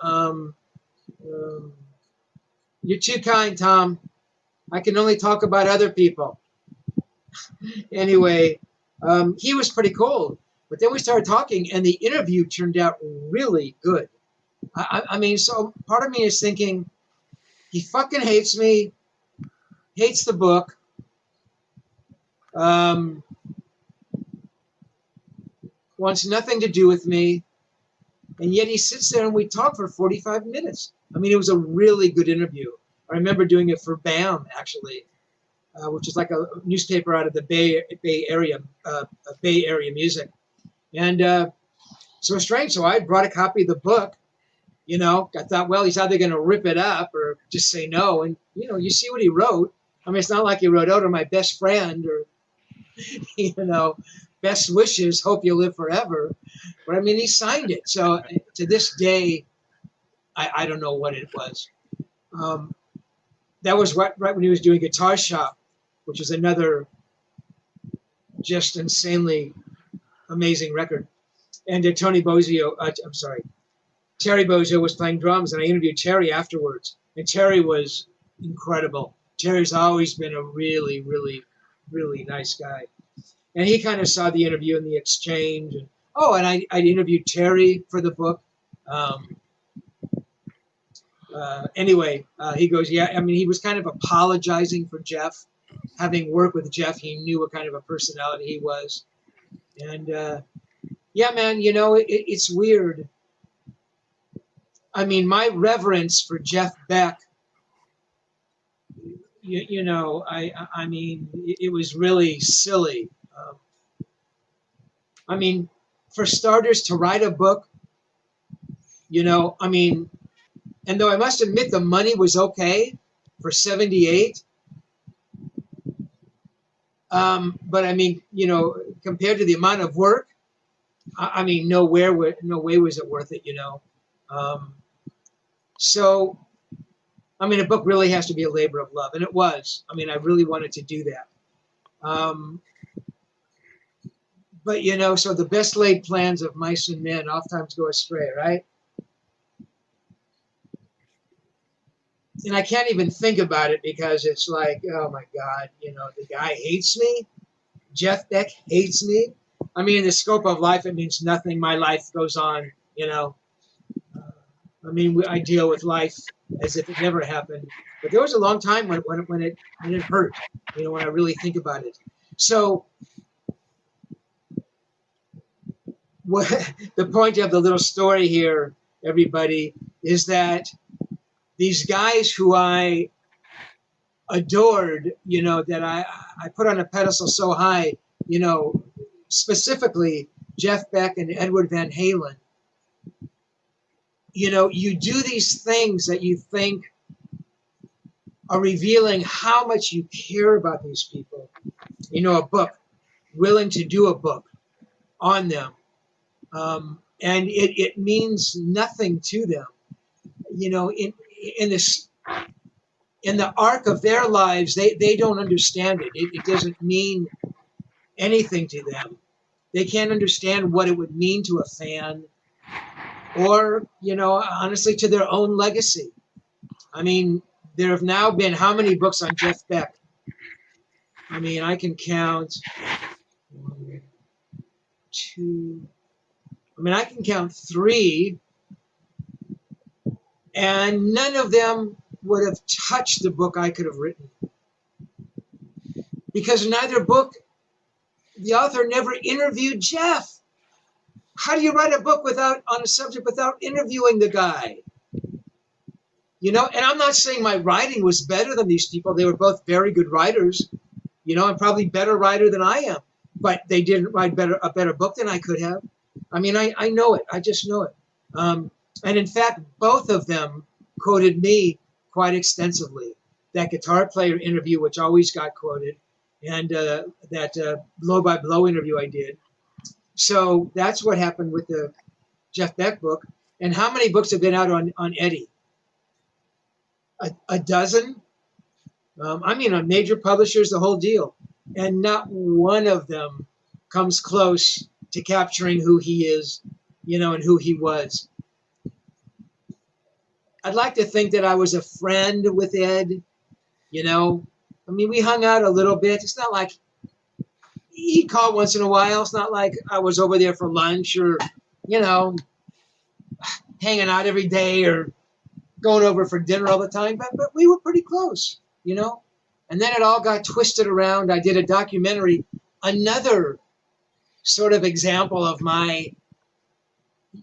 You're too kind, Tom. I can only talk about other people. Anyway, he was pretty cold. But then we started talking, and the interview turned out really good. I mean, so part of me is thinking, he fucking hates me, hates the book. Wants nothing to do with me. And yet he sits there and we talk for 45 minutes. I mean, it was a really good interview. I remember doing it for BAM, actually, which is like a newspaper out of the Bay Area music. And so strange. So I brought a copy of the book. I thought, well, he's either going to rip it up or just say no. And, you see what he wrote. I mean, it's not like he wrote, oh, to my best friend, or, best wishes, hope you live forever. But I mean, he signed it. So to this day, I don't know what it was. That was right when he was doing Guitar Shop, which is another just insanely amazing record. And Terry Bozzio was playing drums, and I interviewed Terry afterwards. And Terry was incredible. Terry's always been a really, really, really nice guy. And he kind of saw the interview and the exchange. And I interviewed Terry for the book. Anyway, he goes, yeah, I mean, he was kind of apologizing for Jeff. Having worked with Jeff, he knew what kind of a personality he was. And yeah, man, it's weird. I mean, my reverence for Jeff Beck, I mean, it was really silly. I mean, for starters, to write a book, I mean, and though I must admit the money was okay for 78, but I mean, compared to the amount of work, I mean, no way was it worth it, So, I mean, a book really has to be a labor of love, and it was. I mean, I really wanted to do that. But, you know, so the best laid plans of mice and men oftentimes go astray, right? And I can't even think about it because it's like, oh my God, you know, the guy hates me. Jeff Beck hates me. I mean, in the scope of life, it means nothing. My life goes on, you know. I mean, I deal with life as if it never happened. But there was a long time when it hurt, you know, when I really think about it. So what the point of the little story here, everybody, is that these guys who I adored, you know, that I put on a pedestal so high, you know, specifically Jeff Beck and Edward Van Halen, you know, you do these things that you think are revealing how much you care about these people. You know, a book, willing to do a book on them. And it means nothing to them. You know, in this, in the arc of their lives, they don't understand it. It doesn't mean anything to them. They can't understand what it would mean to a fan or, you know, honestly, to their own legacy. I mean, there have now been how many books on Jeff Beck? I mean, I can count 1, 2. I mean, I can count 3, and none of them would have touched the book I could have written. Because neither book, the author never interviewed Jeff. How do you write a book on a subject without interviewing the guy? You know, and I'm not saying my writing was better than these people. They were both very good writers, you know, and probably better writer than I am. But they didn't write a better book than I could have. I mean, I know it. I just know it. And in fact, both of them quoted me quite extensively. That guitar player interview, which always got quoted, and that blow by blow interview I did. So that's what happened with the Jeff Beck book. And how many books have been out on Eddie? A dozen? I mean, on major publishers, the whole deal. And not one of them comes close to capturing who he is, you know, and who he was. I'd like to think that I was a friend with Ed, you know. I mean, we hung out a little bit. It's not like he called once in a while. It's not like I was over there for lunch or, you know, hanging out every day or going over for dinner all the time. But we were pretty close, you know. And then it all got twisted around. I did a documentary, another sort of example of my,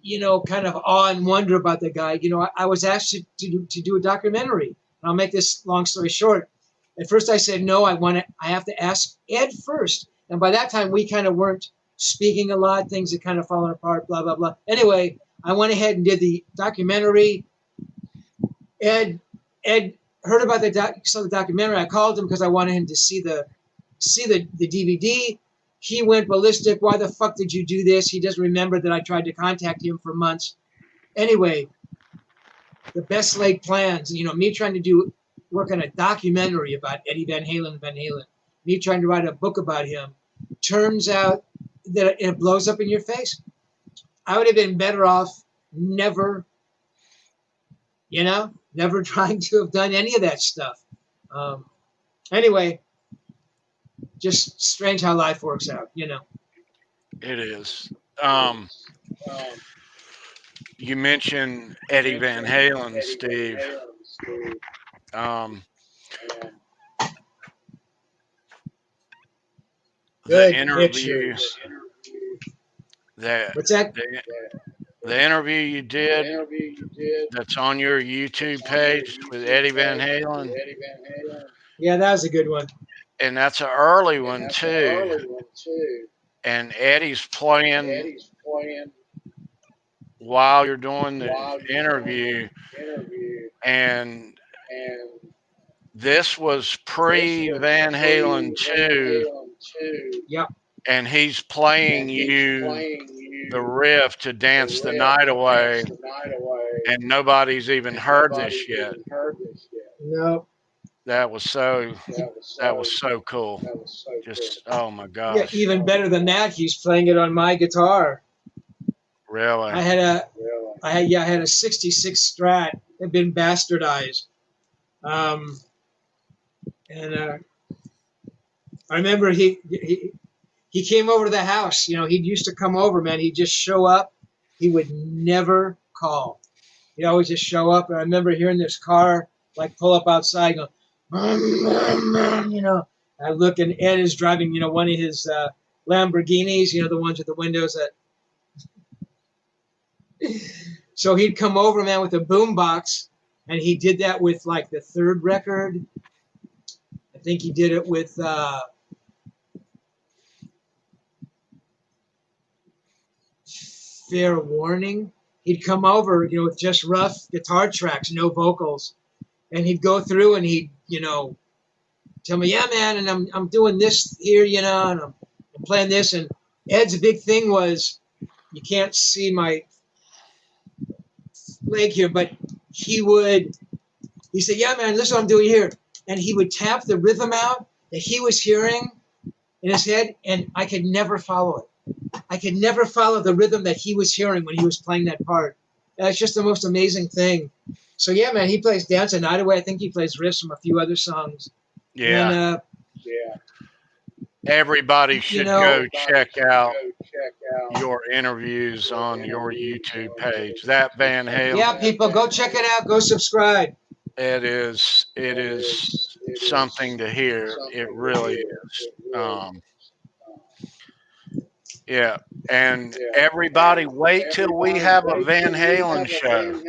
you know, kind of awe and wonder about the guy. You know, I was asked to do a documentary. And I'll make this long story short. At first I said, no, I have to ask Ed first. And by that time, we kind of weren't speaking a lot. Things had kind of fallen apart, blah, blah, blah. Anyway, I went ahead and did the documentary. Ed heard about the documentary. I called him because I wanted him to see the DVD. He went ballistic. Why the fuck did you do this? He doesn't remember that I tried to contact him for months. Anyway, the best laid plans, you know, me trying to work on a documentary about Eddie Van Halen, me trying to write a book about him, turns out that it blows up in your face. I would have been better off never, you know, never trying to have done any of that stuff. Anyway, just strange how life works out, you know. It is. You mentioned Eddie Van Halen, Steve. The interview What's that? The interview you did that's on your YouTube page with Eddie Van Halen. Yeah, that was a good one. And that's an early one too. And Eddie's playing while you're doing the interview. And this was pre Van Halen 2. Yep. And he's playing you the riff to Dance the Night Away, and nobody's even heard this yet. No. That was so cool. Just oh my Yeah, gosh. even better than that, he's playing it on my guitar. Really? I had a '66 Strat. It had been bastardized, and I remember he came over to the house. You know, he used to come over, man. He'd just show up. He would never call. He'd always just show up. And I remember hearing this car like pull up outside, and go, you know. I look, and Ed is driving, you know, one of his Lamborghinis, you know, the ones with the windows that. So he'd come over, man, with a boombox, and he did that with like the third record. I think he did it with Fair Warning. He'd come over, you know, with just rough guitar tracks, no vocals, and he'd go through and he'd, you know, tell me, yeah, man, and I'm doing this here, you know, and I'm playing this. And Ed's big thing was, you can't see my leg here, but he said, yeah, man, listen what I'm doing here. And he would tap the rhythm out that he was hearing in his head, and I could never follow it. I could never follow the rhythm that he was hearing when he was playing that part. It's just the most amazing thing. So yeah, man, he plays Dance the Night Away. I think he plays riffs from a few other songs. Yeah. And, everybody should go check out your interviews on your YouTube page. That Van Halen. Yeah, people, go check it out. Go subscribe. It is something to hear. It really is. Yeah, and everybody wait till we have a Van Halen show.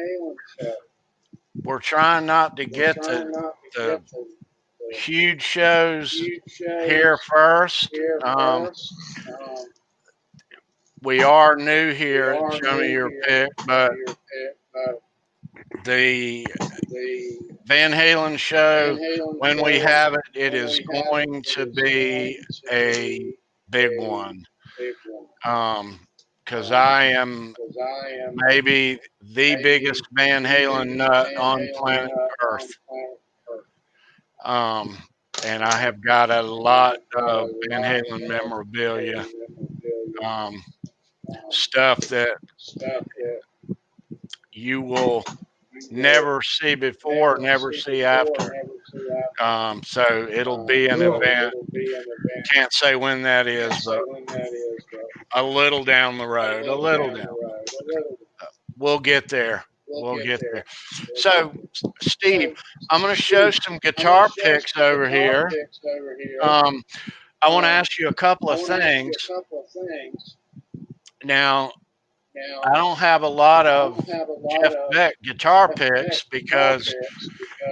We're trying not to get the huge shows here first. We are new here at Show Me Your Pick, but the Van Halen show, when we have it, it is going to be a big one. Because I am maybe the biggest Van Halen nut on planet Earth. And I have got a lot of Van Halen memorabilia, stuff that you will never see before, never see after. So it'll be an event. Can't say when that is, but a little down the road, a little down. We'll get there. We'll get there. So, Steve, I'm going to show some guitar picks over here. I want to ask you a couple of things. Now, I don't have a lot of Jeff Beck guitar picks because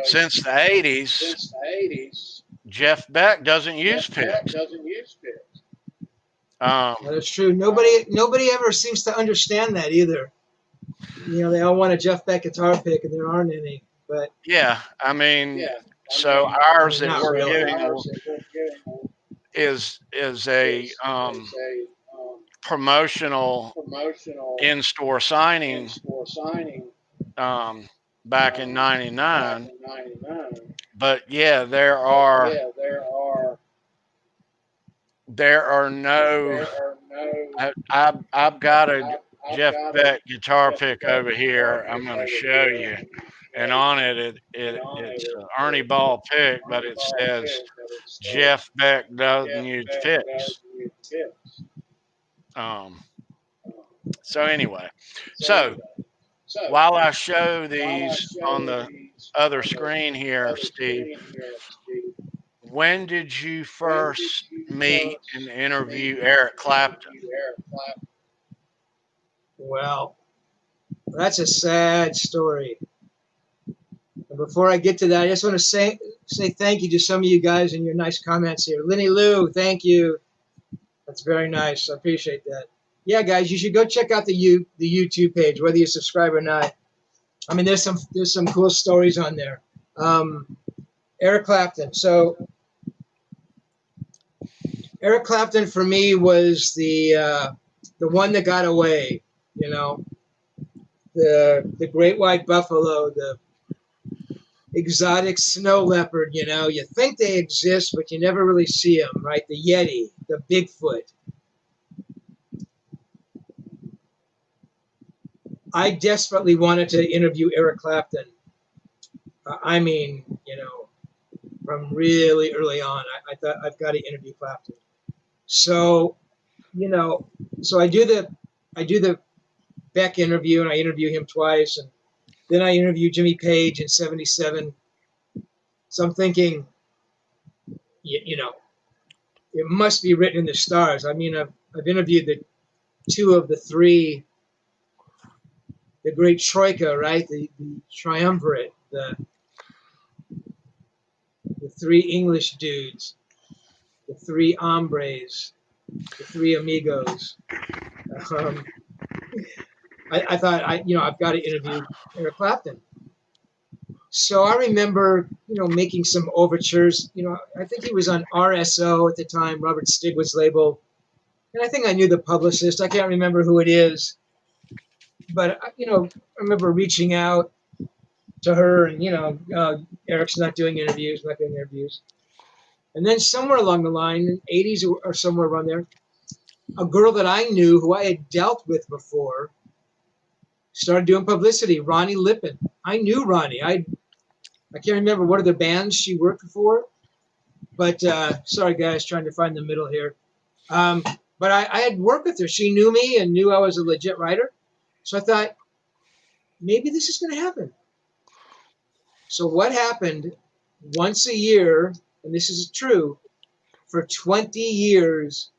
since the 80s, Jeff Beck doesn't use picks. That is true. Nobody ever seems to understand that either. You know, they all want a Jeff Beck guitar pick, and there aren't any. But yeah, I mean, so ours that we're getting is a promotional in-store signing back in '99. But yeah, there are no. I've got a Jeff Beck guitar pick over here. I'm going to show you, and on it's an Ernie Ball pick, but it says Jeff Beck doesn't use picks. So anyway, so while I show these on the other screen here, Steve, when did you first meet and interview Eric Clapton? Well, that's a sad story. And before I get to that, I just want to say thank you to some of you guys and your nice comments here. Lenny Lou, thank you. That's very nice. I appreciate that. Yeah, guys, you should go check out the YouTube page, whether you subscribe or not. I mean, there's some cool stories on there. Eric Clapton. So Eric Clapton for me was the one that got away. You know, the Great White Buffalo, exotic snow leopard, you know. You think they exist, but you never really see them, right? The Yeti, the Bigfoot. I desperately wanted to interview Eric Clapton. I mean, you know, from really early on, I thought I've got to interview Clapton. So, you know, so I do the Beck interview, and I interview him twice, and then I interviewed Jimmy Page in '77. So I'm thinking, you know, it must be written in the stars. I mean, I've interviewed the two of the three, the great troika, right? The triumvirate, the three English dudes, the three hombres, the three amigos. Um, I thought I've got to interview Eric Clapton. So I remember, making some overtures. I think he was on RSO at the time, Robert Stigwood's label, and I think I knew the publicist. I can't remember who it is, but I remember reaching out to her, and Eric's not doing interviews, and then somewhere along the line, in the '80s or somewhere around there, a girl that I knew who I had dealt with before started doing publicity. Ronnie Lippin. I knew Ronnie. I can't remember what are the bands she worked for, but sorry guys, trying to find the middle here. But I had worked with her. She knew me and knew I was a legit writer. So I thought, maybe this is going to happen. So what happened once a year, and this is true, for 20 years,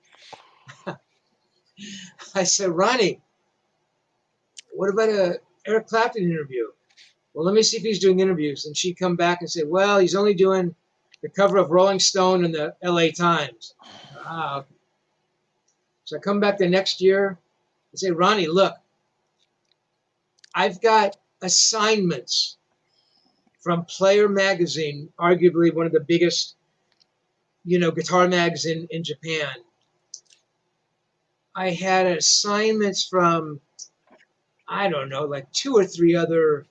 I said, Ronnie, what about a Eric Clapton interview? Well, let me see if he's doing interviews. And she'd come back and say, well, he's only doing the cover of Rolling Stone and the LA Times. Okay. So I come back the next year and say, Ronnie, look, I've got assignments from Player Magazine, arguably one of the biggest, guitar magazine in Japan. I had assignments from, I don't know, like 2 or 3 other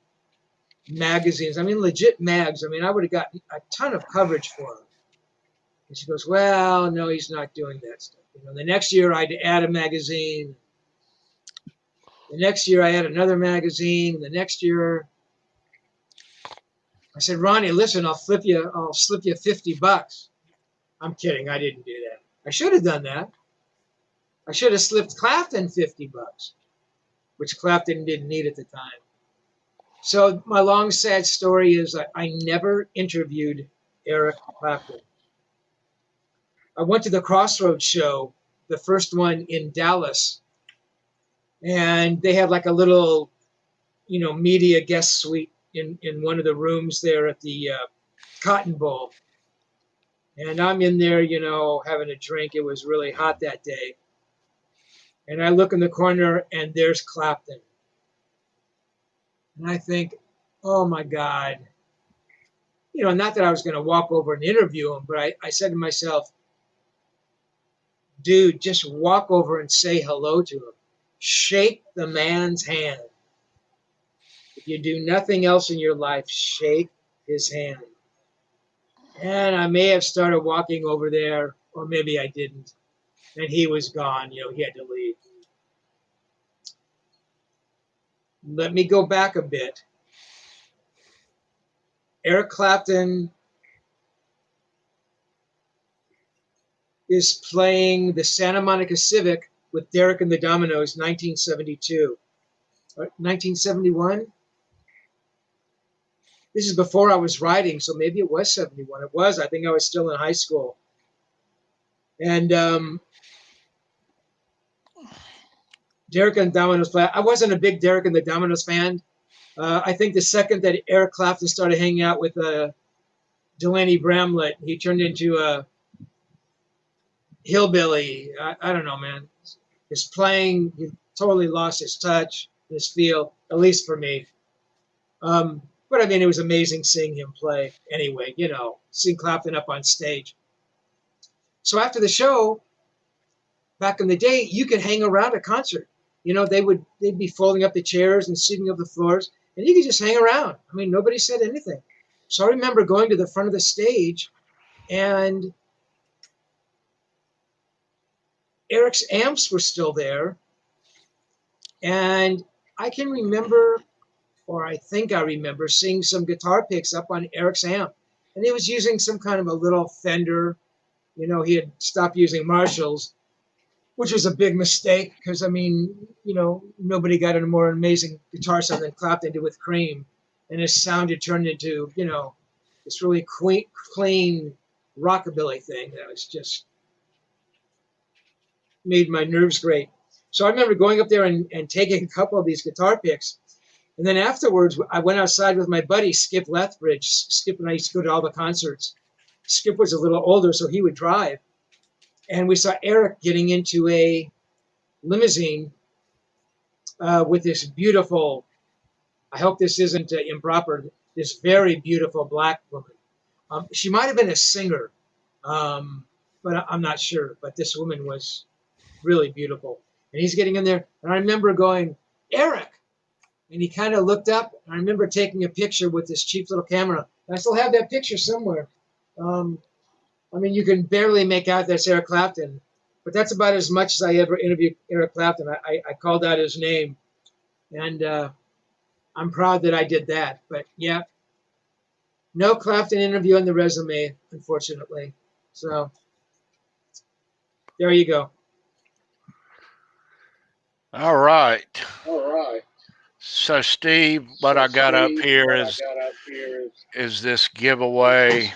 magazines. I mean, legit mags. I mean, I would have gotten a ton of coverage for him. And she goes, well, no, he's not doing that stuff. The next year I had to add a magazine. The next year I had another magazine. The next year I said, Ronnie, listen, I'll slip you $50. I'm kidding. I didn't do that. I should have done that. I should have slipped Clapton $50, which Clapton didn't need at the time. So my long, sad story is I never interviewed Eric Clapton. I went to the Crossroads show, the first one in Dallas, and they had like a little, media guest suite in one of the rooms there at the Cotton Bowl. And I'm in there, having a drink. It was really hot that day. And I look in the corner, and there's Clapton. And I think, oh, my God. Not that I was going to walk over and interview him, but I said to myself, dude, just walk over and say hello to him. Shake the man's hand. If you do nothing else in your life, shake his hand. And I may have started walking over there, or maybe I didn't. And he was gone. He had to leave. Let me go back a bit. Eric Clapton is playing the Santa Monica Civic with Derek and the Dominos, 1972. 1971? This is before I was writing, so maybe it was 71. It was. I think I was still in high school. And Derek and the Dominos play. I wasn't a big Derek and the Dominos fan. I think the second that Eric Clapton started hanging out with Delaney Bramlett, he turned into a hillbilly. I don't know, man. His playing, he totally lost his touch, his feel, at least for me. But I mean, it was amazing seeing him play anyway, seeing Clapton up on stage. So after the show, back in the day, you could hang around a concert. They'd be folding up the chairs and sweeping up the floors, and you could just hang around. I mean, nobody said anything. So I remember going to the front of the stage, and Eric's amps were still there. And I can remember, or I think I remember, seeing some guitar picks up on Eric's amp. And he was using some kind of a little Fender. You know, he had stopped using Marshalls, which was a big mistake because, I mean, you know, nobody got a more amazing guitar sound than Clapton did with Cream. And his sound had turned into, you know, this really clean rockabilly thing that was just made my nerves great. So I remember going up there and taking a couple of these guitar picks. And then afterwards, I went outside with my buddy, Skip Lethbridge. Skip and I used to go to all the concerts. Skip was a little older, so he would drive. And we saw Eric getting into a limousine with this beautiful, I hope this isn't improper, this very beautiful black woman. She might have been a singer, but I'm not sure. But this woman was really beautiful. And he's getting in there. And I remember going, Eric. And he kind of looked up. And I remember taking a picture with this cheap little camera. And I still have that picture somewhere. I mean, you can barely make out that's Eric Clapton. But that's about as much as I ever interviewed Eric Clapton. I called out his name. And I'm proud that I did that. But yeah, no Clapton interview on the resume, unfortunately. So there you go. All right. So Steve, what I got up here is this giveaway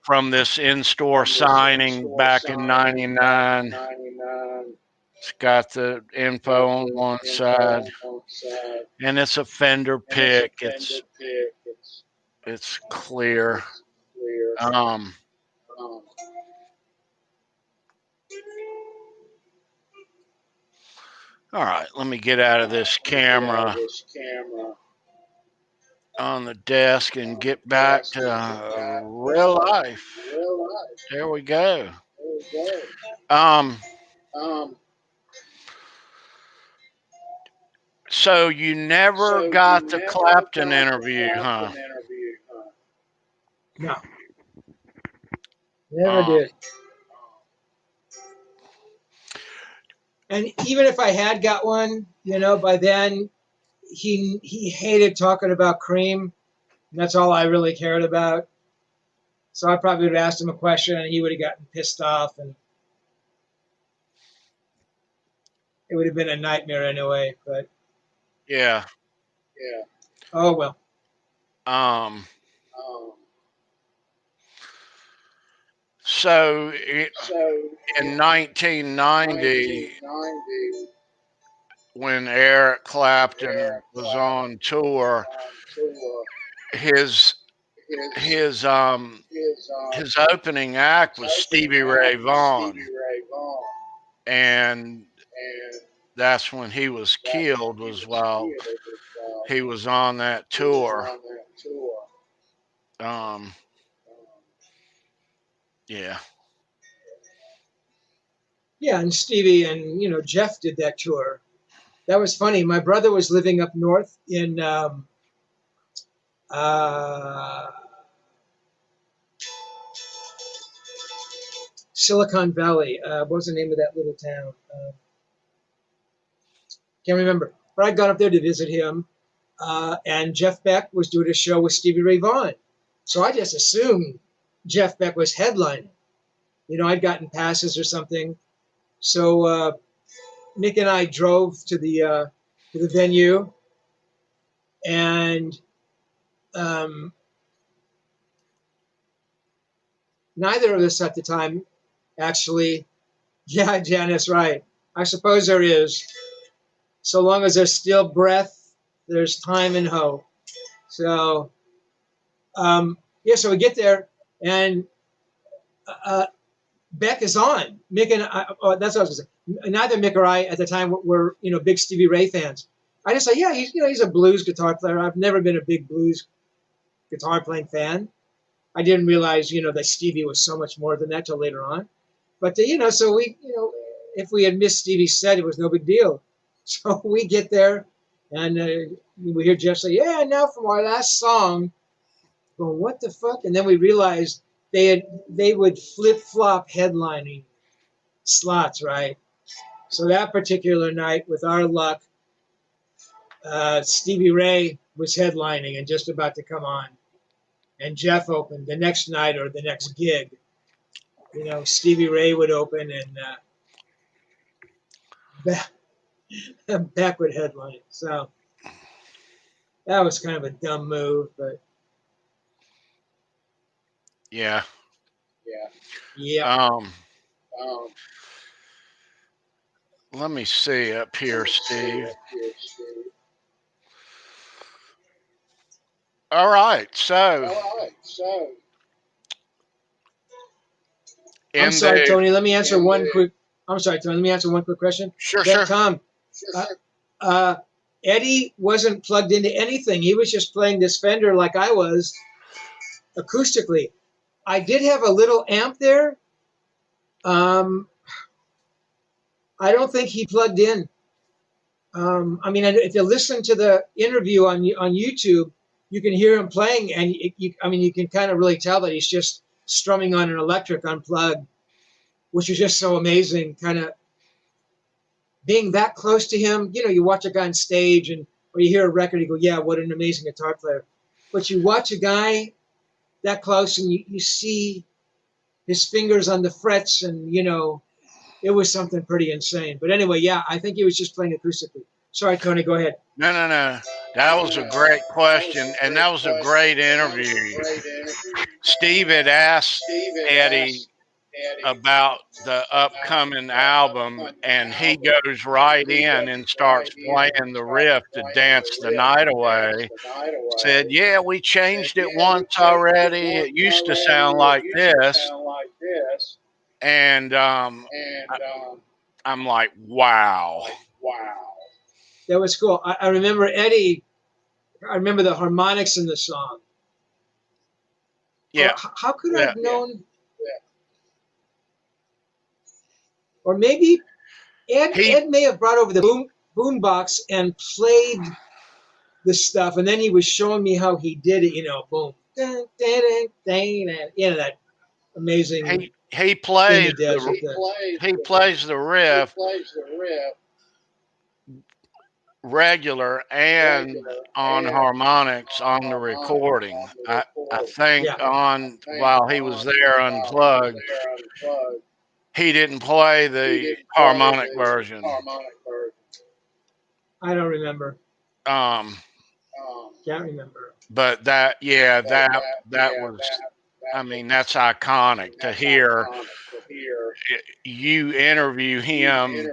from this in-store signing back in '99. It's got the info on one side, and it's a Fender pick. It's clear. All right, let me get out of this camera on the desk and get back to real life. There we go. So you never got the Clapton interview, huh? No. Never did. And even if I had got one, you know, by then he hated talking about Cream. And that's all I really cared about. So I probably would have asked him a question and he would have gotten pissed off, and it would have been a nightmare anyway. But yeah. Oh well. So in 1990, when Eric Clapton was on tour, his opening act was Stevie Ray Vaughan, and that's when he was killed, was while he was on that tour. Yeah. Yeah, and Stevie and, you know, Jeff did that tour. That was funny. My brother was living up north in Silicon Valley. What was the name of that little town? Can't remember. But I'd gone up there to visit him, and Jeff Beck was doing a show with Stevie Ray Vaughan. So I just assumed Jeff Beck was headlining. You know, I'd gotten passes or something. So Nick and I drove to the venue, and neither of us at the time actually. Yeah, Janice, right. I suppose there is. So long as there's still breath, there's time and hope. So, yeah, so we get there, and Beck is on. Mick and I, that's what I was going to say. Neither Mick or I at the time were, you know, big Stevie Ray fans. I just say, yeah, he's a blues guitar player. I've never been a big blues guitar playing fan. I didn't realize, you know, that Stevie was so much more than that till later on. But, you know, so we, you know, if we had missed Stevie's set, it was no big deal. So we get there, and we hear Jeff say, yeah, now from our last song. going, what the fuck? And then we realized they would flip flop headlining slots, right? So that particular night, with our luck, Stevie Ray was headlining and just about to come on, and Jeff opened the next night or the next gig. You know, Stevie Ray would open and Beck would headline. So that was kind of a dumb move, but Yeah. yeah. Let me see up here, Steve. All right. So I'm sorry, Tony. Let me answer one quick. I'm sorry, Tony. Let me answer one quick question. Sure, sure. Tom, Eddie wasn't plugged into anything. He was just playing this Fender like I was, acoustically. I did have a little amp there. I don't think he plugged in. I mean, if you listen to the interview on YouTube, you can hear him playing, and you can kind of really tell that he's just strumming on an electric unplugged, which is just so amazing. Kind of being that close to him, you know, you watch a guy on stage or you hear a record, you go, yeah, what an amazing guitar player. But you watch a guy that close and you see his fingers on the frets, and, you know, it was something pretty insane. But anyway, yeah, I think he was just playing acoustically. Sorry, Tony, go ahead. No. That was a great question, and that was a great interview. Steve had asked Eddie about the upcoming album, and he goes right in and starts playing the riff to Dance the Night Away. Said, yeah, we changed it once already. It used to sound like this. And I'm like, wow. That was cool. I remember Eddie. I remember the harmonics in the song. Yeah. How could I have known? Or maybe Ed may have brought over the boom box and played the stuff, and then he was showing me how he did it. You know, boom, dun, dun, dun, dun, dun, you know, that amazing. He plays he plays the riff regular and on harmonics on the recording. I think on while he was there unplugged, he didn't play the harmonic version. I don't remember. Can't remember. But that was, I mean, that's iconic to hear. You interview him.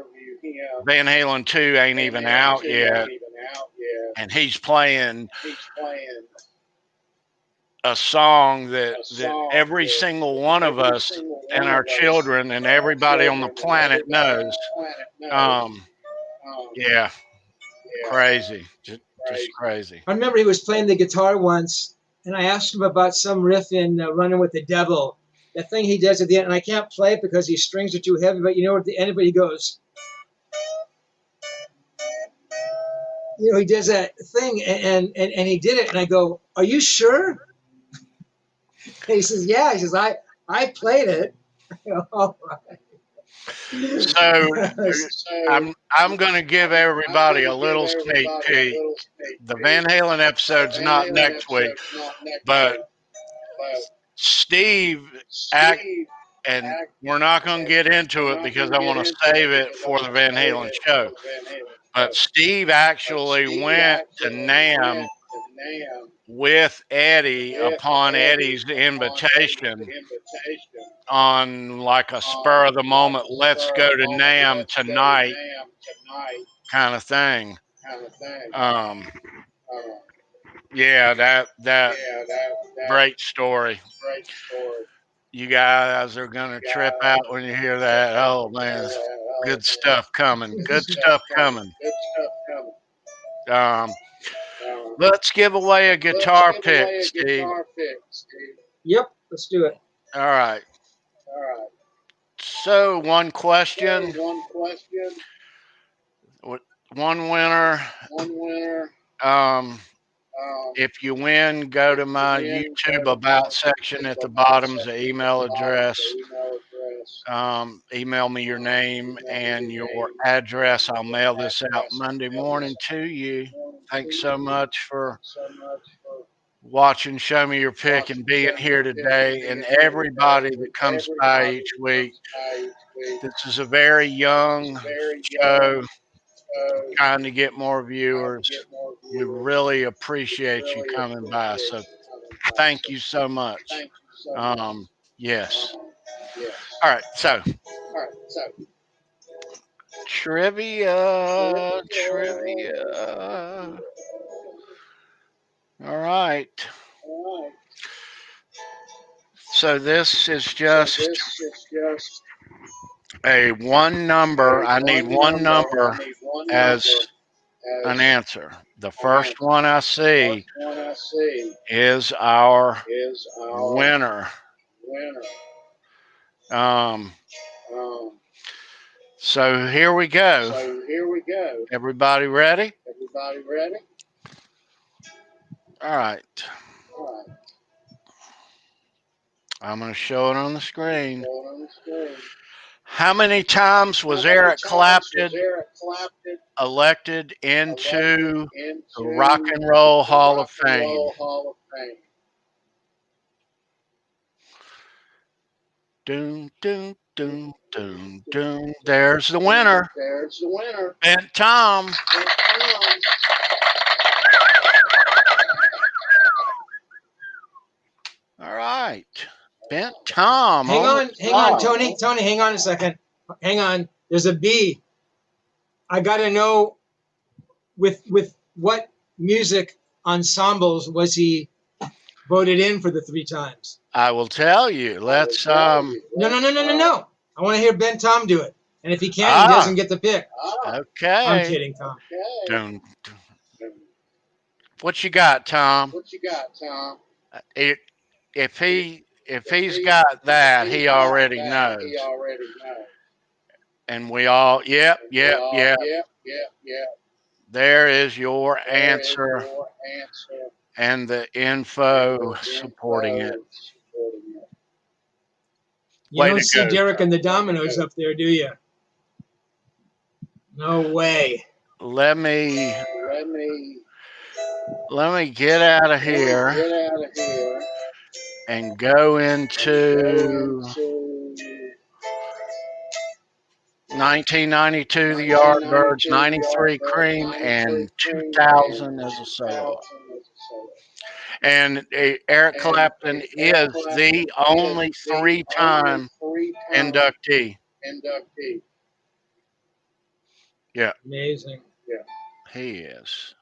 Van Halen 2 ain't even out yet, and he's playing a song that every single one of us and our children and everybody on the planet knows. Yeah, crazy, just crazy. I remember he was playing the guitar once, and I asked him about some riff in "Running with the Devil," that thing he does at the end, and I can't play it because his strings are too heavy. But you know, at the end of it, he goes, you know, he does that thing, and he did it, and I go, "Are you sure?" And he says, "Yeah." He says, "I played it." All right. So I'm going to give everybody a little sneak peek. The Van Halen episode's not next week, but Steve and we're not going to get into it because I want to save it for the Van Halen show. But Steve actually went to NAMM with Eddie upon Eddie's invitation on like a spur of the moment, let's go to NAMM tonight kind of thing. Yeah, that great story. You guys are gonna trip out when you hear that. Oh man, good stuff coming. Good stuff coming. Let's give away a guitar pick, Steve. Yep, let's do it. All right. So one question. One winner. if you win, go to my YouTube About section at the bottom's the email address. Email me your name and your address. I'll mail this out Monday morning to you. Thanks so much for watching Show Me Your Pick and being here today, and everybody that comes by each week. This is a very young show, trying to get more viewers. We really appreciate you coming by. So thank you so much. Yes. All right. So trivia. All right. So this is just a one number. I need one number as an answer. The first one I see is our winner. So here we go. Everybody ready? All right. I'm going to show it on the screen. How many times was Eric Clapton elected into the Rock and Roll Hall of Fame? Doom, doom, doom, doom, doom. There's the winner. Bent Tom. All right. Bent Tom. Hang on, Tony. Tony, hang on a second. Hang on. There's a B. I got to know with what music ensembles was he voted in for the 3 times? I will tell you. Let's No. I want to hear Ben Tom do it. And if he can't, he doesn't get the pick. Okay. I'm kidding, Tom. Doom, doom. What you got, Tom? If he's got that, he already knows. And we all, yep. There is your answer and the info supporting it. You don't see Derek and the Dominoes up there, do you? No way. Let me get out of here and go into 1992, the Yardbirds, 93 Cream, and 2000 as a solo. And Eric Clapton is the only 3-time inductee. Yeah. Amazing. Yeah. He is.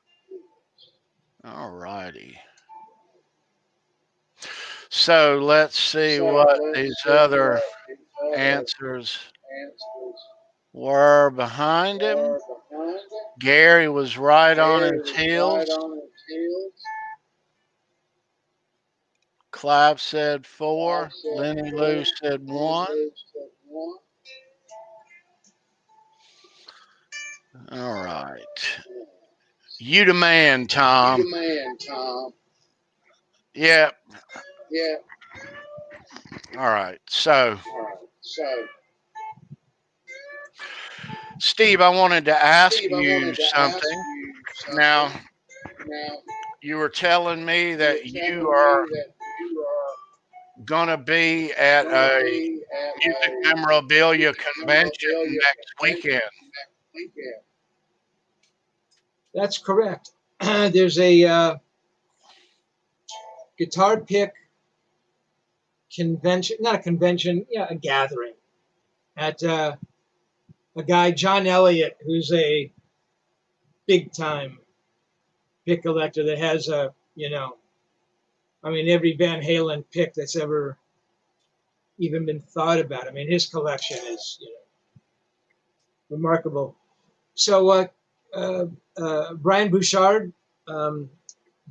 All righty. So let's see what these other answers were behind him. Gary was right on his heels. Clive said 4. Lenny Lou said 1. All right. You the man, Tom. Yeah. All right. So, Steve, I wanted to ask you something. Now, you were telling me that you are going to be at a music memorabilia convention next weekend. That's correct. There's a guitar pick convention, not a convention, a gathering at a guy, John Elliott, who's a big time pick collector that has every Van Halen pick that's ever even been thought about. I mean, his collection is, remarkable. So Brian Bouchard,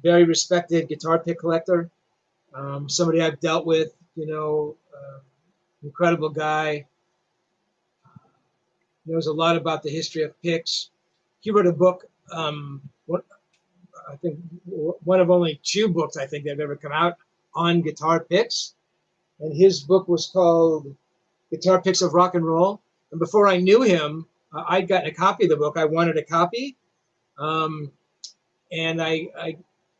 very respected guitar pick collector, somebody I've dealt with, incredible guy, knows a lot about the history of picks. He wrote a book, I think one of only 2 books I think that have ever come out on guitar picks. And his book was called Guitar Picks of Rock and Roll. And before I knew him, I'd gotten a copy of the book. I wanted a copy. And I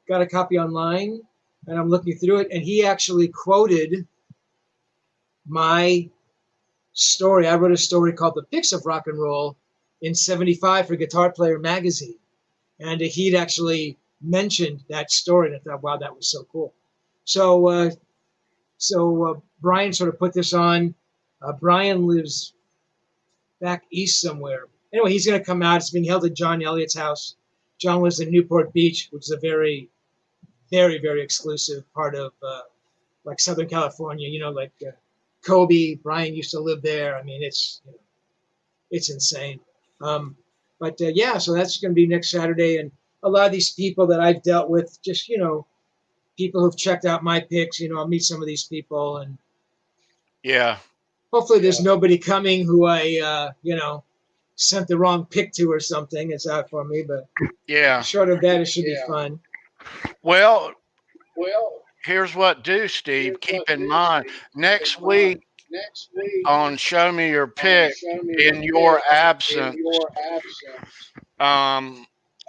got a copy online, and I'm looking through it. And he actually quoted my story. I wrote a story called The Picks of Rock and Roll in '75 for Guitar Player magazine. And he'd actually mentioned that story. And I thought, wow, that was so cool. So Brian sort of put this on. Brian lives back east somewhere. Anyway, he's going to come out. It's being held at John Elliott's house. John lives in Newport Beach, which is a very, very, very exclusive part of like Southern California. You know, like Kobe. Brian used to live there. I mean, it's insane. Yeah, so that's going to be next Saturday, and a lot of these people that I've dealt with, just people who've checked out my picks. I'll meet some of these people, and Yeah. hopefully there's nobody coming who I sent the wrong pick to or something. It's out for me, but Yeah. short of that, it should be fun. Well, here's what do, Steve. Keep in mind, next week on Show Me Your Pick, in your absence,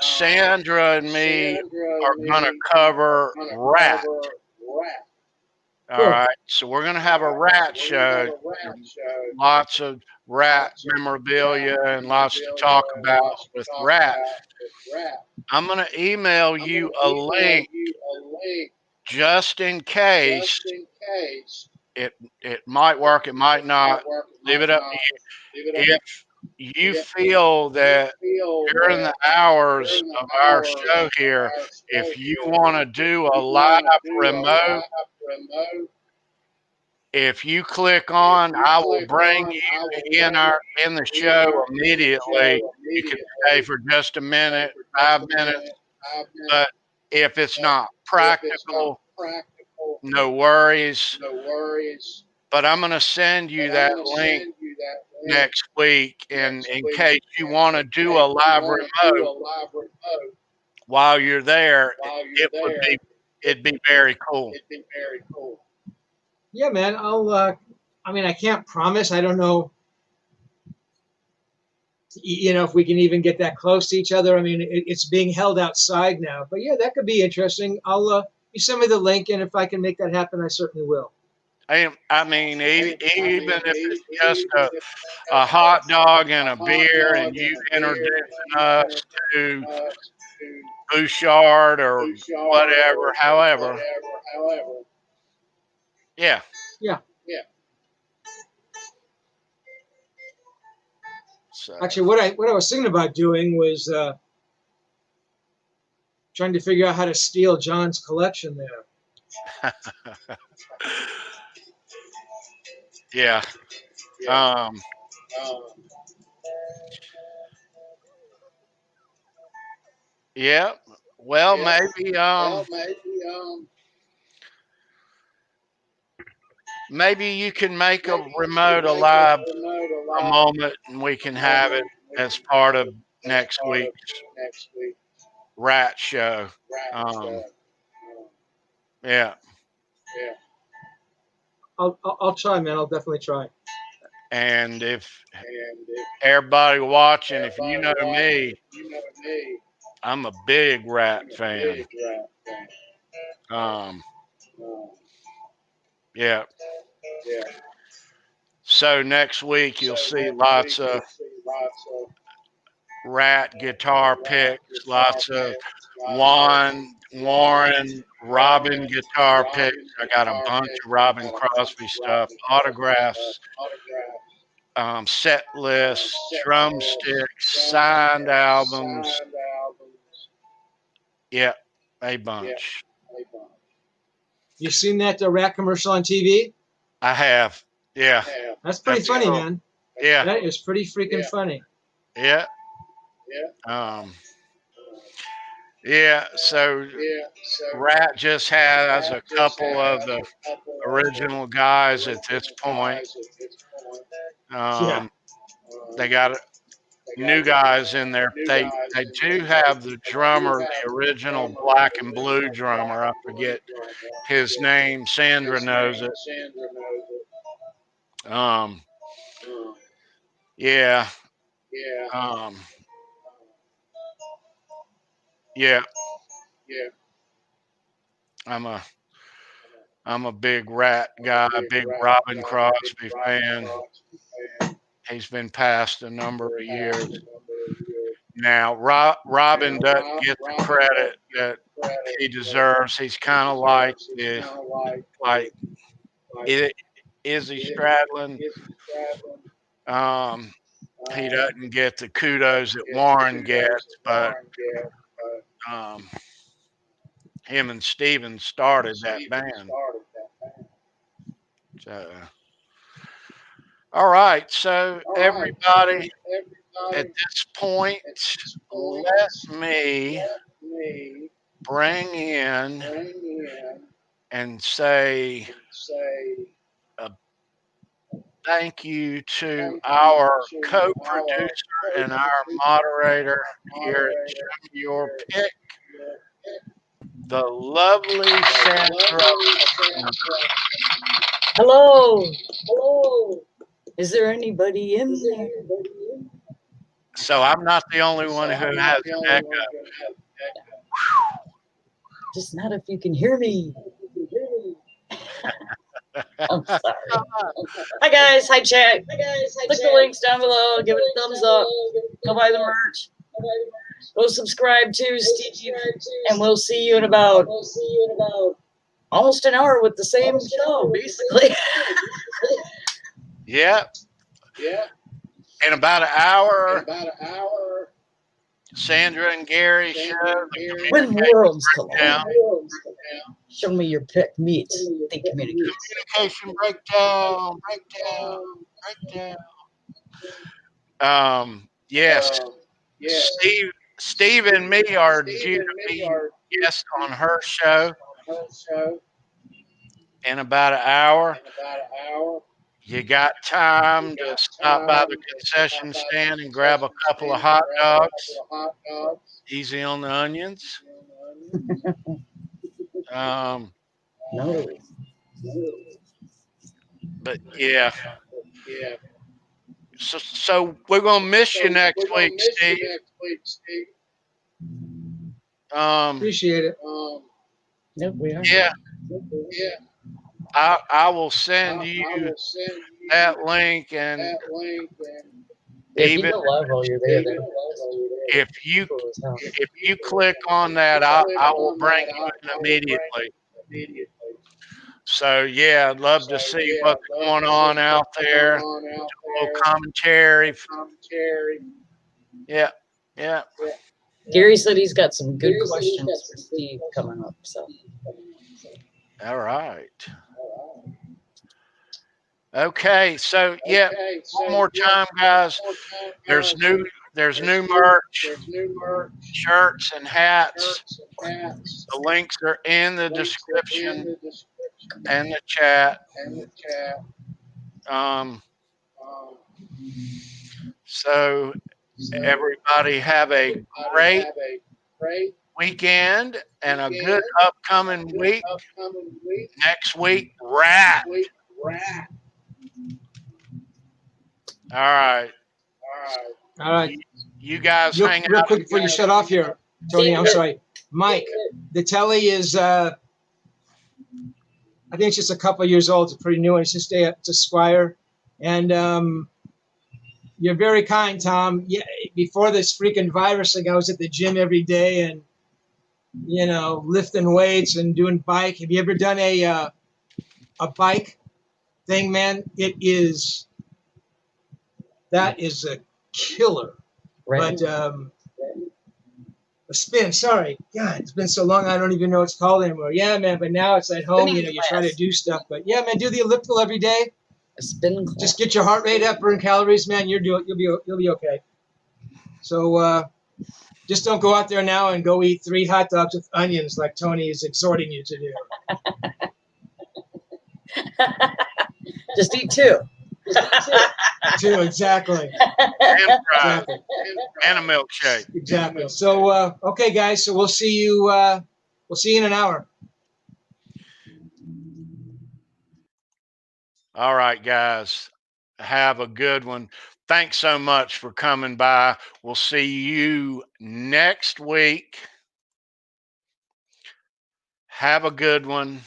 Sandra and me are going to cover Rat. All right, so we're going to have a Rat show. Lots of Rat memorabilia and lots to talk about with Rat. I'm going to email you a link just in case. It might work, it might not. Leave it up to you. If you feel that during the hours of our show here, if you want to do a live remote, if you click on, I will bring you in the show immediately. You can stay for just a minute, 5 minutes. But if it's not practical, no worries. But I'm going to send you that link next week, and in case you want to do a live remote while you're there, it'd be very cool. Yeah, man. I can't promise. I don't know, if we can even get that close to each other. I mean, it's being held outside now, but yeah, that could be interesting. You send me the link, and if I can make that happen, I certainly will. I mean, even if it's just a hot dog and a beer, and you introducing us to Bouchard or whatever, however. Yeah. So. Actually, what I was thinking about doing was trying to figure out how to steal John's collection there. Yeah. Yeah. Well, maybe you can make a remote alive a moment, and we can have it as part of next week's Rat show. Yeah. I'll try, man. I'll definitely try. And if everybody watching, if you know me, I'm a big Rat fan. Yeah. So next week you'll see lots of Rat guitar picks, lots of Warren, Robin guitar picks. I got a bunch of Robin Crosby stuff, autographs, set lists, drumsticks, signed albums. Yeah, a bunch. You seen that Rat commercial on TV? I have. Yeah. That's pretty funny, cool. Man. Yeah. That is pretty freaking funny. Yeah. Yeah, so Rat just has a couple of the original guys at this point. They got new guys in there. They do have the drummer, the original black and blue drummer. I forget his name. Sandra knows it. Yeah. Yeah. I'm a big Rat guy, big Robin Crosby fan. He's been passed a number of years. Now, Robin doesn't get the credit that he deserves. He's kind of like Izzy Stradlin. He doesn't get the kudos that Warren gets, but him and Steven started that band. So, all right. So, everybody, at this point, let me bring in and say a thank you to our co-producer and our moderator here at Show Me Your Pick, the lovely Sandra. Hello. Is there anybody in there? So I'm not the only one who has an echo. Just not if you can hear me. I'm sorry. Hi guys, hi chat. Click the links down below. Give it a thumbs up. Go buy the merch. Go subscribe to Steve, and we'll see you in about almost an hour with the same show, basically. Yeah. In about an hour, Sandra and Gary show the When worlds collide. Show Me Your Pick meets the communication breakdown. Yes. Steve and me are due to be guests on her show in about an hour. You got time to stop by the concession stand and grab a couple of hot dogs. Easy on the onions. No. But yeah. So we're gonna miss you next week, Steve. Appreciate it. Nope, we are. Yeah. I will send you that link, and If you go live while you're there, if you click on that, I will bring you in immediately. So yeah, I'd love to see what's going on out there. Do a little commentary. Yeah. Gary said he's got some good questions for Steve coming up. So. All right. Okay, so yeah, one more time, guys. There's new merch, shirts and hats. The links are in the description and the chat. So everybody have a great weekend and a good upcoming week. Next week, Rat. All right. You guys hang real out. quick before you shut off here, Tony. I'm sorry, Mike. The telly is I think it's just a couple of years old. It's pretty new, and it's just it's a Squire. And you're very kind, Tom. Yeah, before this freaking virus thing, I was at the gym every day and lifting weights and doing bike. Have you ever done a bike thing, man? That is a killer. Right. But a spin, sorry. God, it's been so long I don't even know what it's called anymore. Yeah, man, but now it's at home, you try to do stuff. But yeah, man, do the elliptical every day. A spin class. Just get your heart rate up, burn calories, man. You'll be okay. So just don't go out there now and go eat 3 hot dogs with onions like Tony is exhorting you to do. Just eat 2. Two, exactly. And fries. Exactly. And a milkshake. Exactly. So, okay, guys. So we'll see you. We'll see you in an hour. All right, guys. Have a good one. Thanks so much for coming by. We'll see you next week. Have a good one.